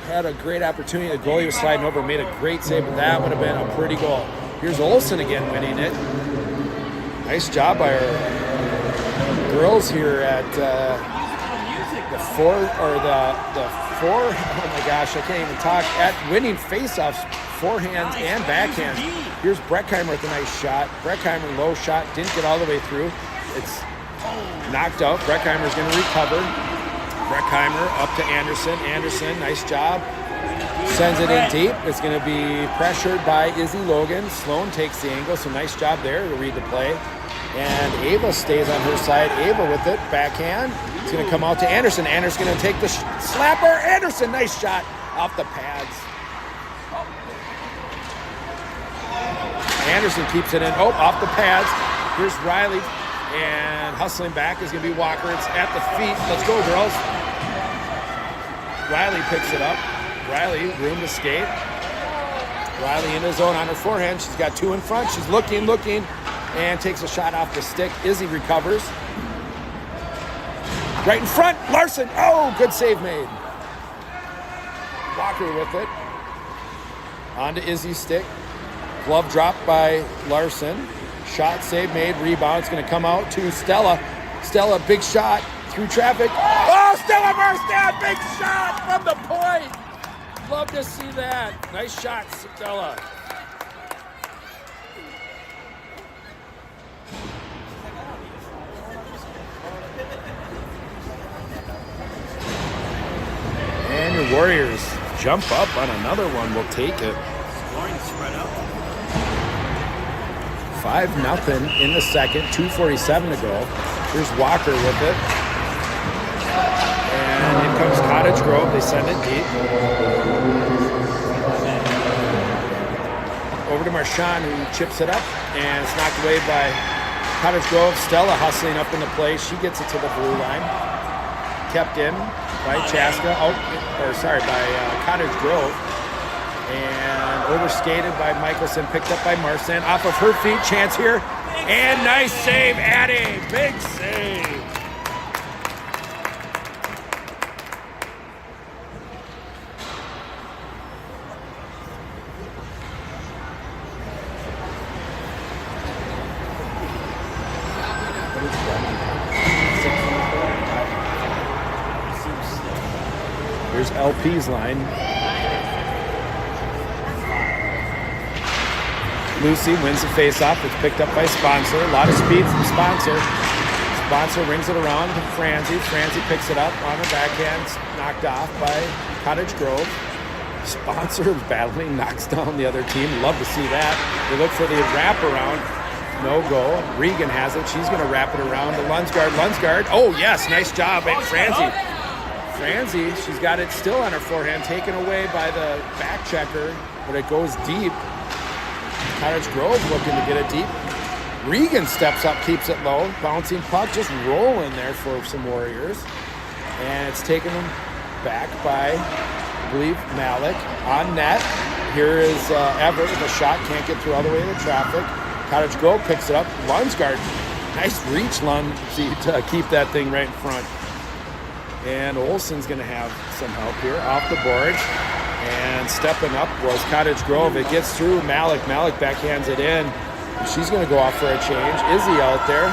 had a great opportunity. The goalie was sliding over, made a great save, but that would have been a pretty goal. Here's Olsen again winning it. Nice job by her girls here at the four. Oh my gosh, I can't even talk. At winning faceoffs, forehands and backhands. Here's Breckheimer with a nice shot. Breckheimer low shot, didn't get all the way through. It's knocked out. Breckheimer's going to recover. Breckheimer up to Anderson. Anderson, nice job. Sends it in deep. It's going to be pressured by Izzy Logan. Sloan takes the angle, so nice job there to read the play. And Ava stays on her side. Ava with it, backhand. It's going to come out to Anderson. Anderson's going to take the slapper. Anderson, nice shot off the pads. Anderson keeps it in. Oh, off the pads. Here's Riley. And hustling back is going to be Walker. It's at the feet. Let's go, girls. Riley picks it up. Riley, room to skate. Riley in the zone on her forehand. She's got two in front. She's looking, and takes a shot off the stick. Izzy recovers. Right in front, Larson. Oh, good save made. Walker with it. On to Izzy's stick. Glove drop by Larson. Shot save made. Rebound. It's going to come out to Stella. Stella, big shot through traffic. Oh, Stella Marstad, big shot from the point. Love to see that. Nice shot, Stella. And your Warriors jump up on another one. We'll take it. Scoring spread up. 5-0 in the second. 2:47 to go. Here's Walker with it. And in comes Cottage Grove. They send it deep. Over to Marchand, who chips it up. And it's knocked away by Cottage Grove. Stella hustling up in the play. She gets it to the blue line. Kept in by Chaska. By Cottage Grove. And overskated by Michelson, picked up by Marsan. Off of her feet, chance here. And nice save, Addie. Big save. Here's LP's line. Lucy wins the face-off. It's picked up by Sponsor. A lot of speed from Sponsor. Sponsor rings it around to Franzi. Franzi picks it up on her backhand. Knocked off by Cottage Grove. Sponsor battling, knocks down the other team. Love to see that. They look for the wraparound. No goal. Regan has it. She's going to wrap it around to Lunsgaard. Lunsgaard. Oh, yes. Nice job by Franzi. Franzi, she's got it still on her forehand. Taken away by the back checker, but it goes deep. Cottage Grove looking to get it deep. Regan steps up, keeps it low. Bouncing puck, just rolling there for some Warriors. And it's taken them back by, I believe, Malik on net. Here is Everett with a shot, can't get through all the way to the traffic. Cottage Grove picks it up. Lundgaard, nice reach, Lund, to keep that thing right in front. And Olsen's going to have some help here off the boards. And stepping up was Cottage Grove. It gets through Malik. Malik backhands it in. And she's going to go off for a change. Izzy out there.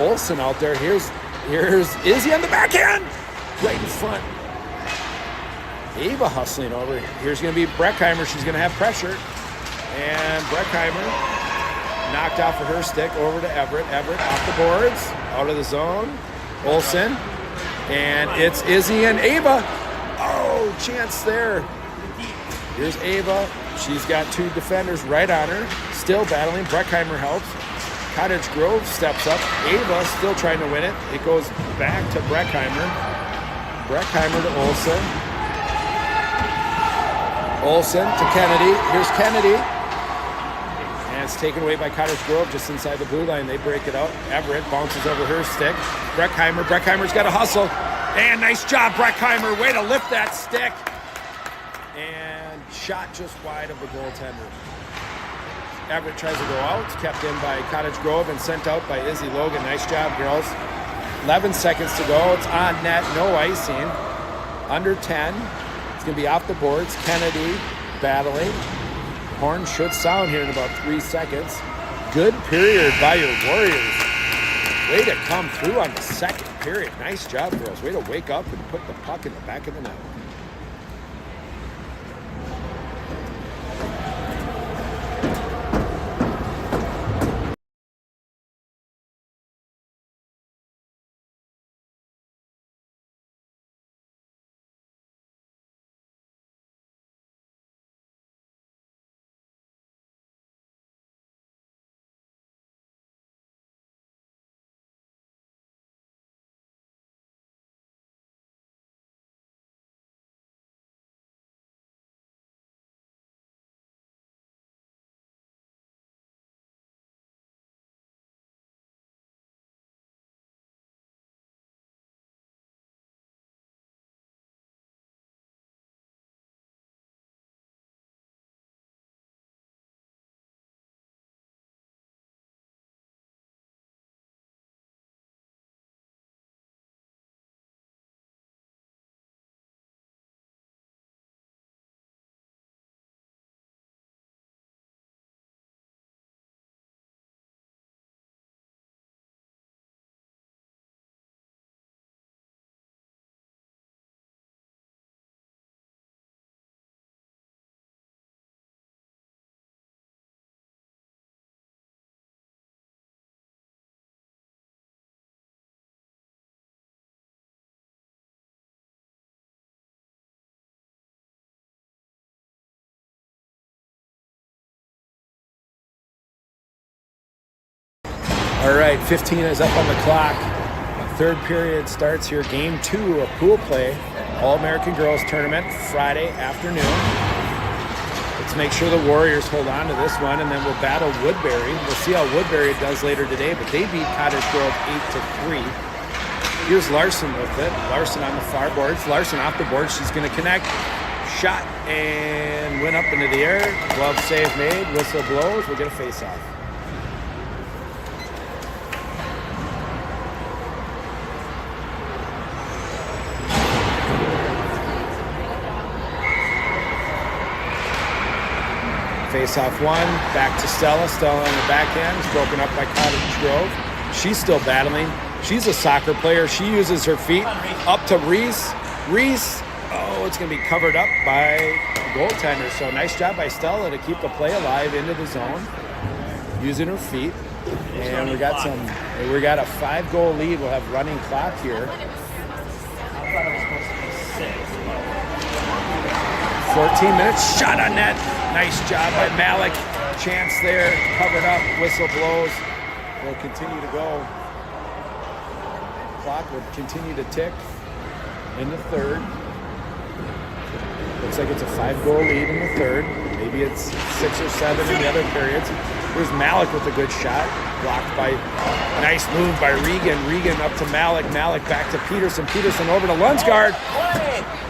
Olsen out there. Here's Izzy on the backhand. Right in front. Ava hustling over. Here's going to be Breckheimer. She's going to have pressure. And Breckheimer knocked off of her stick over to Everett. Everett off the boards. Out of the zone. Olsen. And it's Izzy and Ava. Oh, chance there. Here's Ava. She's got two defenders right on her. Still battling. Breckheimer helps. Cottage Grove steps up. Ava still trying to win it. It goes back to Breckheimer. Breckheimer to Olsen. Olsen to Kennedy. Here's Kennedy. And it's taken away by Cottage Grove just inside the blue line. They break it out. Everett bounces over her stick. Breckheimer. Breckheimer's got a hustle. And nice job, Breckheimer. Way to lift that stick. And shot just wide of the goaltender. Everett tries to go out. It's kept in by Cottage Grove and sent out by Izzy Logan. Nice job, girls. 11 seconds to go. It's on net. No icing. Under 10. It's going to be off the boards. Kennedy battling. Horn should sound here in about 3 seconds. Good period by your Warriors. Way to come through on the second period. Nice job, girls. Way to wake up and put the puck in the back of the net. All right, 15 is up on the clock. Third period starts here. Game 2 of pool play. All-American Girls Tournament, Friday afternoon. Let's make sure the Warriors hold on to this one, and then we'll battle Woodbury. We'll see how Woodbury does later today, but they beat Cottage Grove 8-3. Here's Larson with it. Larson on the far boards. Larson off the board. She's going to connect. Shot and went up into the air. Glove save made. Whistle blows. We'll get a face-off. Face-off one, back to Stella. Stella on the backhand is broken up by Cottage Grove. She's still battling. She's a soccer player. She uses her feet up to Reese. Reese, oh, it's going to be covered up by goaltender. So nice job by Stella to keep the play alive into the zone, using her feet. And we got a 5-goal lead. We'll have running clock here. 14 minutes, shot on net. Nice job by Malik. Chance there, covered up, whistle blows. We'll continue to go. Clock will continue to tick in the third. The Looks like it's a 5-goal lead in the third. Maybe it's 6 or 7 in the other periods. Here's Malik with a good shot. Blocked by, nice move by Regan. Regan up to Malik. Malik back to Peterson. Peterson over to Lunsgaard.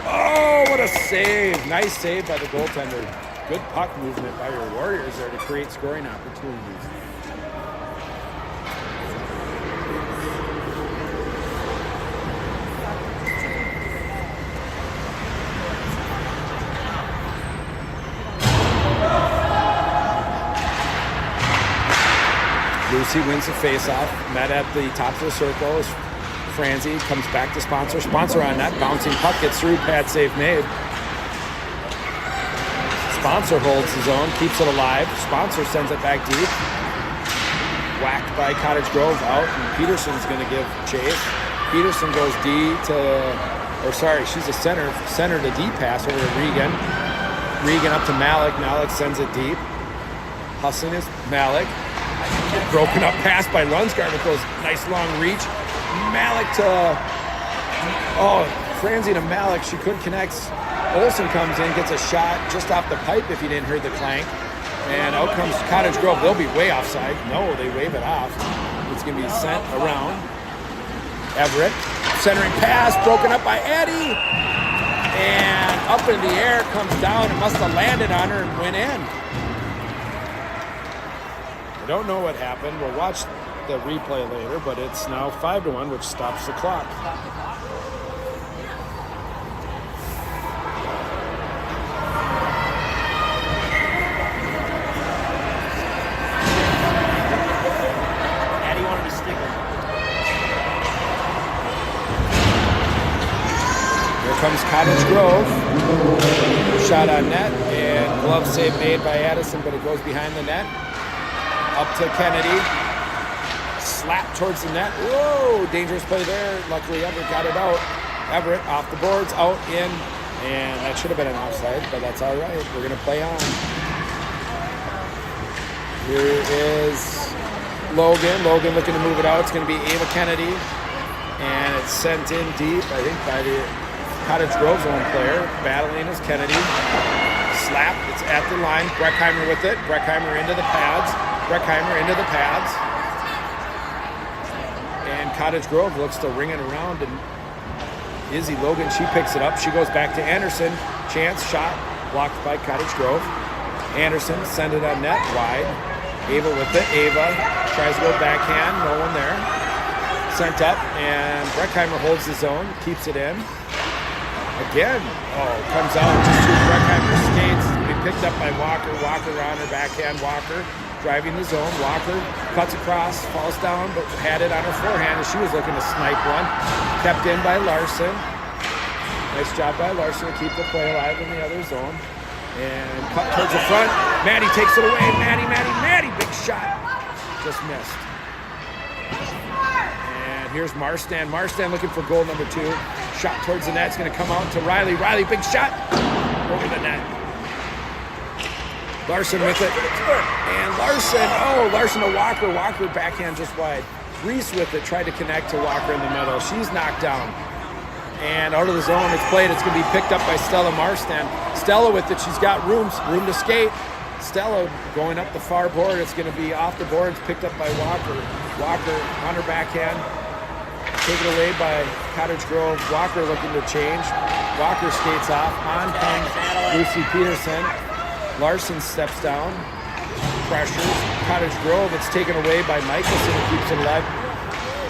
Oh, what a save. Nice save by the goaltender. Good puck movement by your Warriors there to create scoring opportunities. Lucy wins the faceoff. Met at the top of the circle. Franzi comes back to Sponsor. Sponsor on net. Bouncing puck gets through. Pad save made. Sponsor holds his own. Keeps it alive. Sponsor sends it back deep. Whacked by Cottage Grove out. And Peterson's going to give chase. Peterson goes D to, or sorry, she's a center to D pass over to Regan. Regan up to Malik. Malik sends it deep. Hustling is Malik. Broken up pass by Lunsgaard with those nice long reach. Malik to, Franzi to Malik. She couldn't connect. Olsen comes in, gets a shot just off the pipe if you didn't hear the clank. And out comes Cottage Grove. They'll be way offside. No, they wave it off. It's going to be sent around. Everett, centering pass, broken up by Eddie. And up in the air, comes down. It must have landed on her and went in. Don't know what happened. We'll watch the replay later, but it's now 5-1, which stops the clock. Daddy wanted a sticker. Here comes Cottage Grove. Shot on net, and glove save made by Addison, but it goes behind the net. Up to Kennedy. Slap towards the net. Whoa, dangerous play there. Luckily, Everett got it out. Everett off the boards, out, in. And that should have been an offside, but that's all right. We're going to play on. Here is Logan. Logan looking to move it out. It's going to be Ava Kennedy. And it's sent in deep, I think, by the Cottage Grove's own player. Battling is Kennedy. Slap. It's at the line. Breckheimer with it. Breckheimer into the pads. Breckheimer into the pads. And Cottage Grove looks to ring it around. And Izzy Logan, she picks it up. She goes back to Anderson. Chance shot. Blocked by Cottage Grove. Anderson send it on net. Wide. Ava with it. Ava tries to go backhand. No one there. Sent up. And Breckheimer holds his own. Keeps it in. Again. Comes out just through Breckheimer's skates. Be picked up by Walker. Walker on her backhand. Walker driving the zone. Walker cuts across, falls down, but had it on her forehand as she was looking to snipe one. Kept in by Larson. Nice job by Larson to keep the play alive in the other zone. And cut towards the front. Maddie takes it away. Maddie, big shot. Just missed. And here's Marstan. Marstan looking for goal number 2. Shot towards the net. It's going to come out to Riley. Riley, big shot. Over the net. Larson with it. And Larson to Walker. Walker backhand just wide. Reese with it. Tried to connect to Walker in the middle. She's knocked down. And out of the zone, it's played. It's going to be picked up by Stella Marstan. Stella with it. She's got room to skate. Stella going up the far board. It's going to be off the boards, picked up by Walker. Walker on her backhand. Taken away by Cottage Grove. Walker looking to change. Walker skates off. On comes Lucy Peterson. Larson steps down. Pressures. Cottage Grove. It's taken away by Michelson who keeps it alive.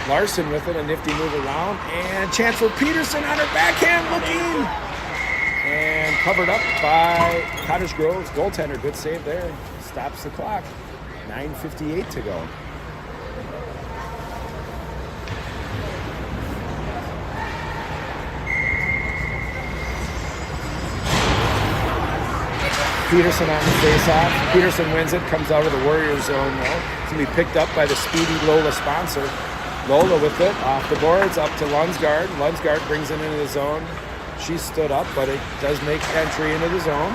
Larson with it, a nifty move around. And chance for Peterson on her backhand looking. And covered up by Cottage Grove's goaltender. Good save there. Stops the clock. 9:58 to go. Peterson on the face-off. Peterson wins it, comes out of the Warriors zone though. It's going to be picked up by the speedy Lola Sponsor. Lola with it, off the boards, up to Lunsgaard. Lunsgaard brings it into the zone. She stood up, but it does make entry into the zone.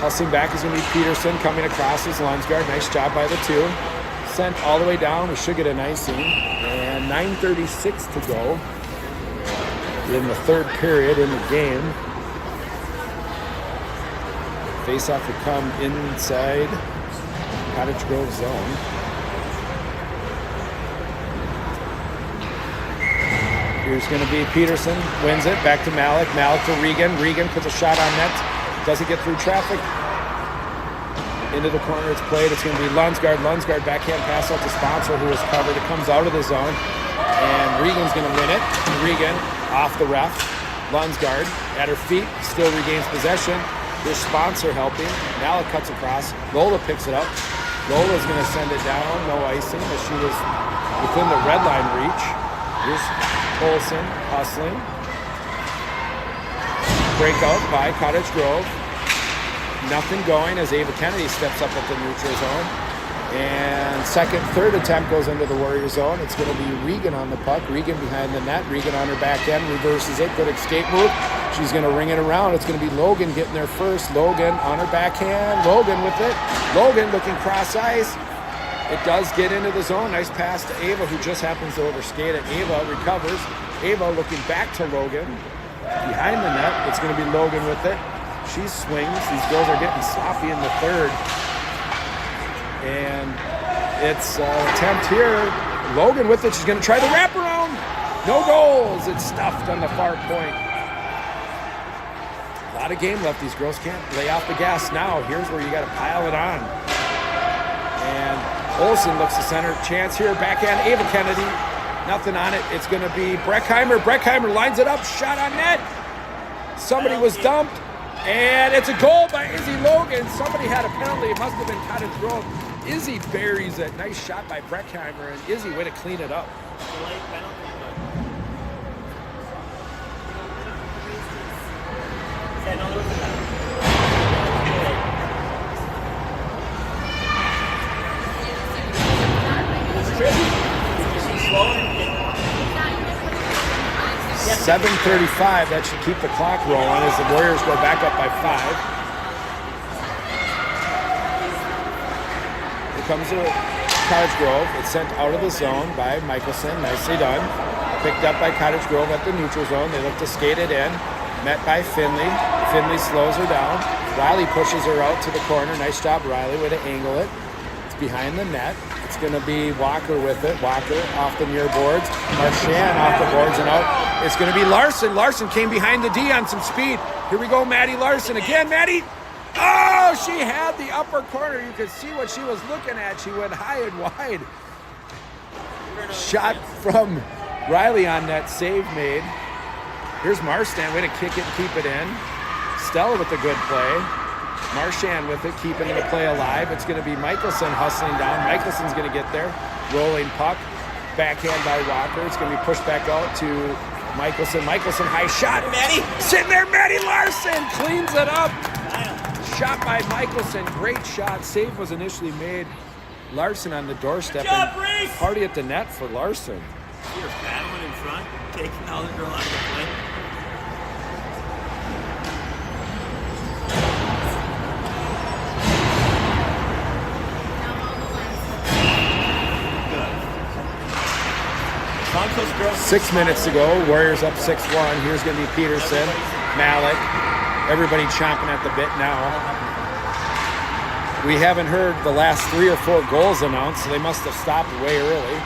Hustling back is going to be Peterson coming across as Lunsgaard. Nice job by the 2. Sent all the way down. We should get an icing. And 9:36 to go in the third period in the game. Face-off would come inside Cottage Grove zone. Here's going to be Peterson, wins it, back to Malik. Malik to Regan. Regan puts a shot on net. Doesn't get through traffic. Into the corner, it's played. It's going to be Lunsgaard. Lunsgaard backhand pass out to Sponsor, who is covered. It comes out of the zone. And Regan's going to win it. Regan off the ref. Lunsgaard at her feet, still regains possession. Here's Sponsor helping. Malik cuts across. Lola picks it up. Lola's going to send it down. No icing, but she was within the red line reach. Here's Olsen hustling. Breakout by Cottage Grove. Nothing going as Ava Kennedy steps up at the neutral zone. And third attempt goes into the Warrior zone. It's going to be Regan on the puck. Regan behind the net. Regan on her back end, reverses it. Good escape move. She's going to ring it around. It's going to be Logan getting there first. Logan on her backhand. Logan with it. Logan looking cross ice. It does get into the zone. Nice pass to Ava, who just happens to overskate it. Ava recovers. Ava looking back to Logan. Behind the net, it's going to be Logan with it. She swings. These girls are getting sloppy in the third. And it's an attempt here. Logan with it. She's going to try the wraparound. No goals. It's stuffed on the far point. A lot of game left. These girls can't lay off the gas now. Here's where you got to pile it on. And Olsen looks to center. Chance here. Backhand. Ava Kennedy. Nothing on it. It's going to be Breckheimer. Breckheimer lines it up. Shot on net. Somebody was dumped. And it's a goal by Izzy Logan. Somebody had a penalty. It must have been Cottage Grove. Izzy buries it. Nice shot by Breckheimer. And Izzy way to clean it up. Delayed penalty. Yeah, no, there was a penalty. It was tricky. You see Sloat? 7:35. That should keep the clock rolling as the Warriors go back up by 5. Here comes a Cottage Grove. It's sent out of the zone by Michelson. Nicely done. Picked up by Cottage Grove at the neutral zone. They look to skate it in. Met by Finley. Finley slows her down. Riley pushes her out to the corner. Nice job, Riley, way to angle it. It's behind the net. It's going to be Walker with it. Walker off the near boards. Marchand off the boards and out. It's going to be Larson. Larson came behind the D on some speed. Here we go, Maddie Larson. Again, Maddie. Oh, she had the upper corner. You could see what she was looking at. She went high and wide. Shot from Riley on net. Save made. Here's Marchand. Way to kick it and keep it in. Stella with a good play. Marchand with it, keeping the play alive. It's going to be Michelson hustling down. Michelson's going to get there. Rolling puck. Backhand by Walker. It's going to be pushed back out to Michelson. Michelson, high shot. Maddie. Sitting there, Maddie Larson cleans it up. Shot by Michelson. Great shot. Save was initially made. Larson on the doorstep. Good job, and party at the net for Larson. You're battling in front, taking the other girl out of the play. Good. 6 minutes to go. Warriors up 6-1. Here's going to be Peterson, Malik. Everybody chomping at the bit now. We haven't heard the last 3 or 4 goals announced, so they must have stopped way early.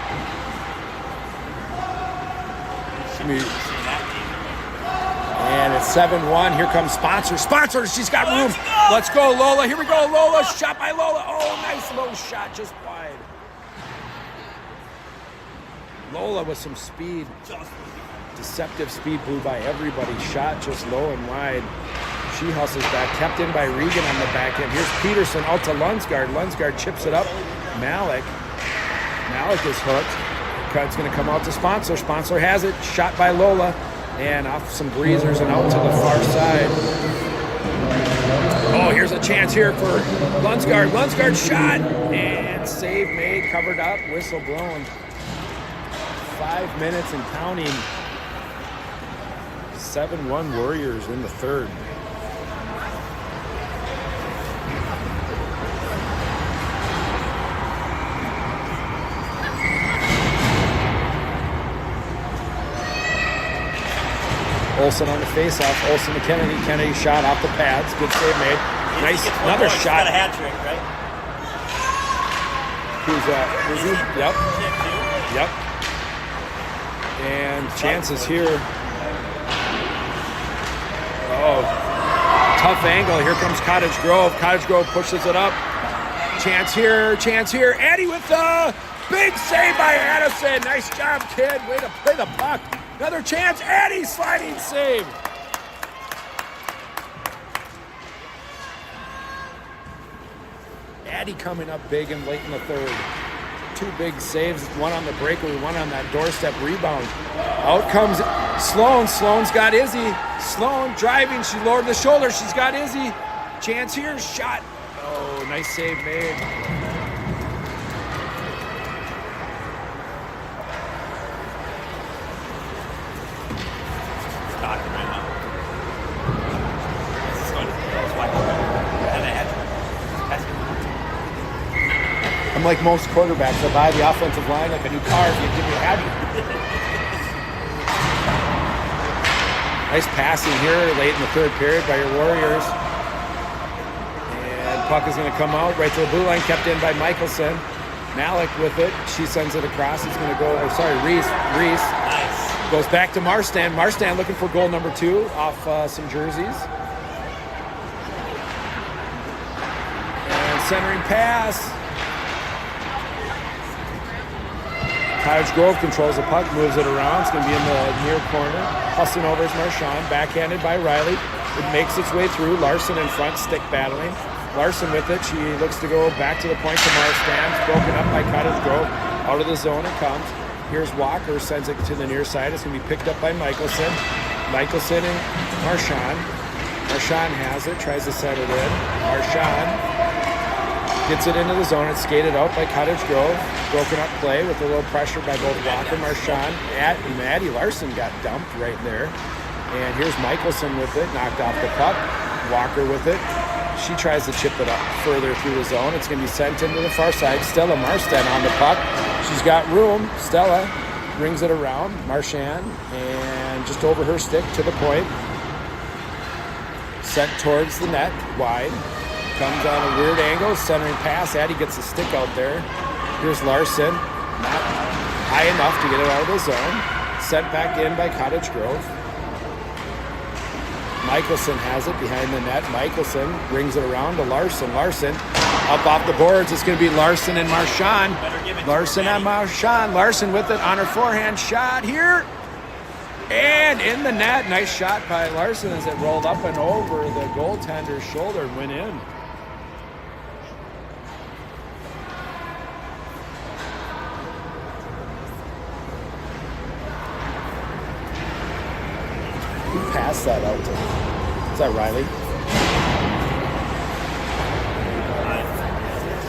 And it's 7-1. Here comes Sponsor. Sponsor, she's got room. Let's go, Lola. Here we go, Lola. Shot by Lola. Oh, nice low shot, just wide. Lola with some speed. Deceptive speed, blew by everybody. Shot just low and wide. She hustles back. Kept in by Regan on the back end. Here's Peterson out to Lunsgaard. Lunsgaard chips it up. Malik. Malik is hooked. It's going to come out to Sponsor. Sponsor has it. Shot by Lola. And off some breezers and out to the far side. Oh, here's a chance here for Lunsgaard. Lunsgaard shot. And save made. Covered up. Whistle blown. 5 minutes and counting. 7-1 Warriors in the third. Olsen on the face-off. Olsen to Kennedy. Kennedy shot off the pads. Good save made. Nice, Gets one another more. She's shot. got a hat trick, right? Who's that? Is he? Yep. Chip, too. Yep. And chances here. Oh, tough angle. Here comes Cottage Grove. Cottage Grove pushes it up. Chance here, chance here. Addie with the big save by Addison. Nice job, kid. Way to play the puck. Another chance. Addie sliding save. Addie coming up big and late in the third. Two big saves, one on the breakaway, one on that doorstep rebound. Out comes Sloan. Sloan's got Izzy. Sloan driving. She lowered the shoulder. She's got Izzy. Chance here. Shot. Oh, nice save made. Talking right now. I'm like most quarterbacks. I buy the offensive line like a new car. You give me a habit. Nice passing here late in the third period by your Warriors. And puck is going to come out right to the blue line, kept in by Michelson. Malik with it. She sends it across. It's going to go, Reese. Nice. Goes back to Marstan. Marstan looking for goal number 2 off some jerseys. And centering pass. Cottage Grove controls the puck, moves it around. It's going to be in the near corner. Hustling over is Marchand, backhanded by Riley. It makes its way through. Larson in front, stick battling. Larson with it. She looks to go back to the point to Marstan. Broken up by Cottage Grove. Out of the zone it comes. Here's Walker, sends it to the near side. It's going to be picked up by Michelson. Michelson and Marchand. Marchand has it, tries to set it in. Marchand gets it into the zone. It's skated out by Cottage Grove. Broken up play with a little pressure by both Walker and Marchand. Maddie Larson got dumped right there. And here's Michelson with it, knocked off the puck. Walker with it. She tries to chip it up further through the zone. It's going to be sent into the far side. Stella Marsden on the puck. She's got room. Stella brings it around. Marchand, and just over her stick to the point. Sent towards the net, wide. Comes on a weird angle, centering pass. Addie gets the stick out there. Here's Larson, not high enough to get it out of the zone. Sent back in by Cottage Grove. Michelson has it behind the net. Michelson brings it around to Larson. Larson up off the boards. It's going to be Larson and Marchand. Larson and Marchand. Larson with it on her forehand shot here. And in the net. Nice shot by Larson as it rolled up and over the goaltender's shoulder and went in. Who passed that out to? Is that Riley?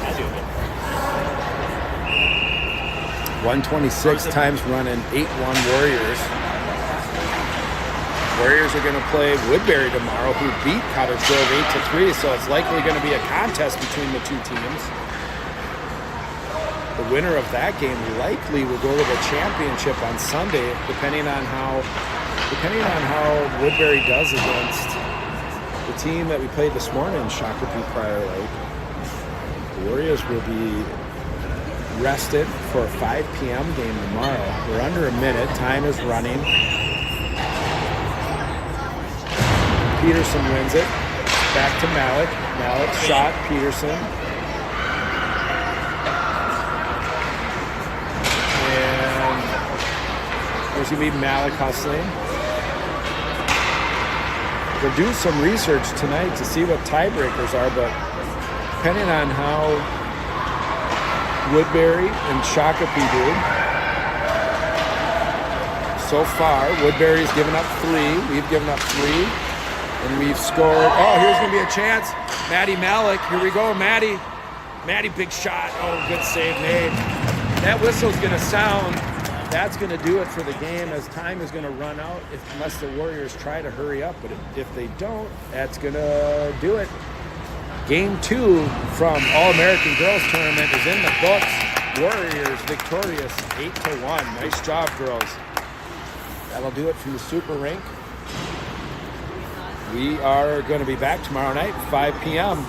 I do it. 126 times running, 8-1 Warriors. Warriors are going to play Woodbury tomorrow, who beat Cottage Grove 8-3, so it's likely going to be a contest between the two teams. The winner of that game likely will go to the championship on Sunday, depending on how Woodbury does against the team that we played this morning, Shakopee Prior Lake. The Warriors will be rested for a 5 p.m. game tomorrow. We're under a minute. Time is running. Peterson wins it. Back to Malik. Malik shot. Peterson. And there's going to be Malik hustling. We'll do some research tonight to see what tiebreakers are, but depending on how Woodbury and Shakopee do, so far, Woodbury's given up 3, we've given up 3, and we've scored. Oh, here's going to be a chance. Maddie Malik, here we go, Maddie. Maddie, big shot. Oh, good save made. That whistle's going to sound. That's going to do it for the game, as time is going to run out unless the Warriors try to hurry up. But if they don't, that's going to do it. Game 2 from All-American Girls Tournament is in the books. Warriors victorious 8-1. Nice job, girls. That'll do it from the Super Rink. we are going to be back tomorrow night, 5 p.m.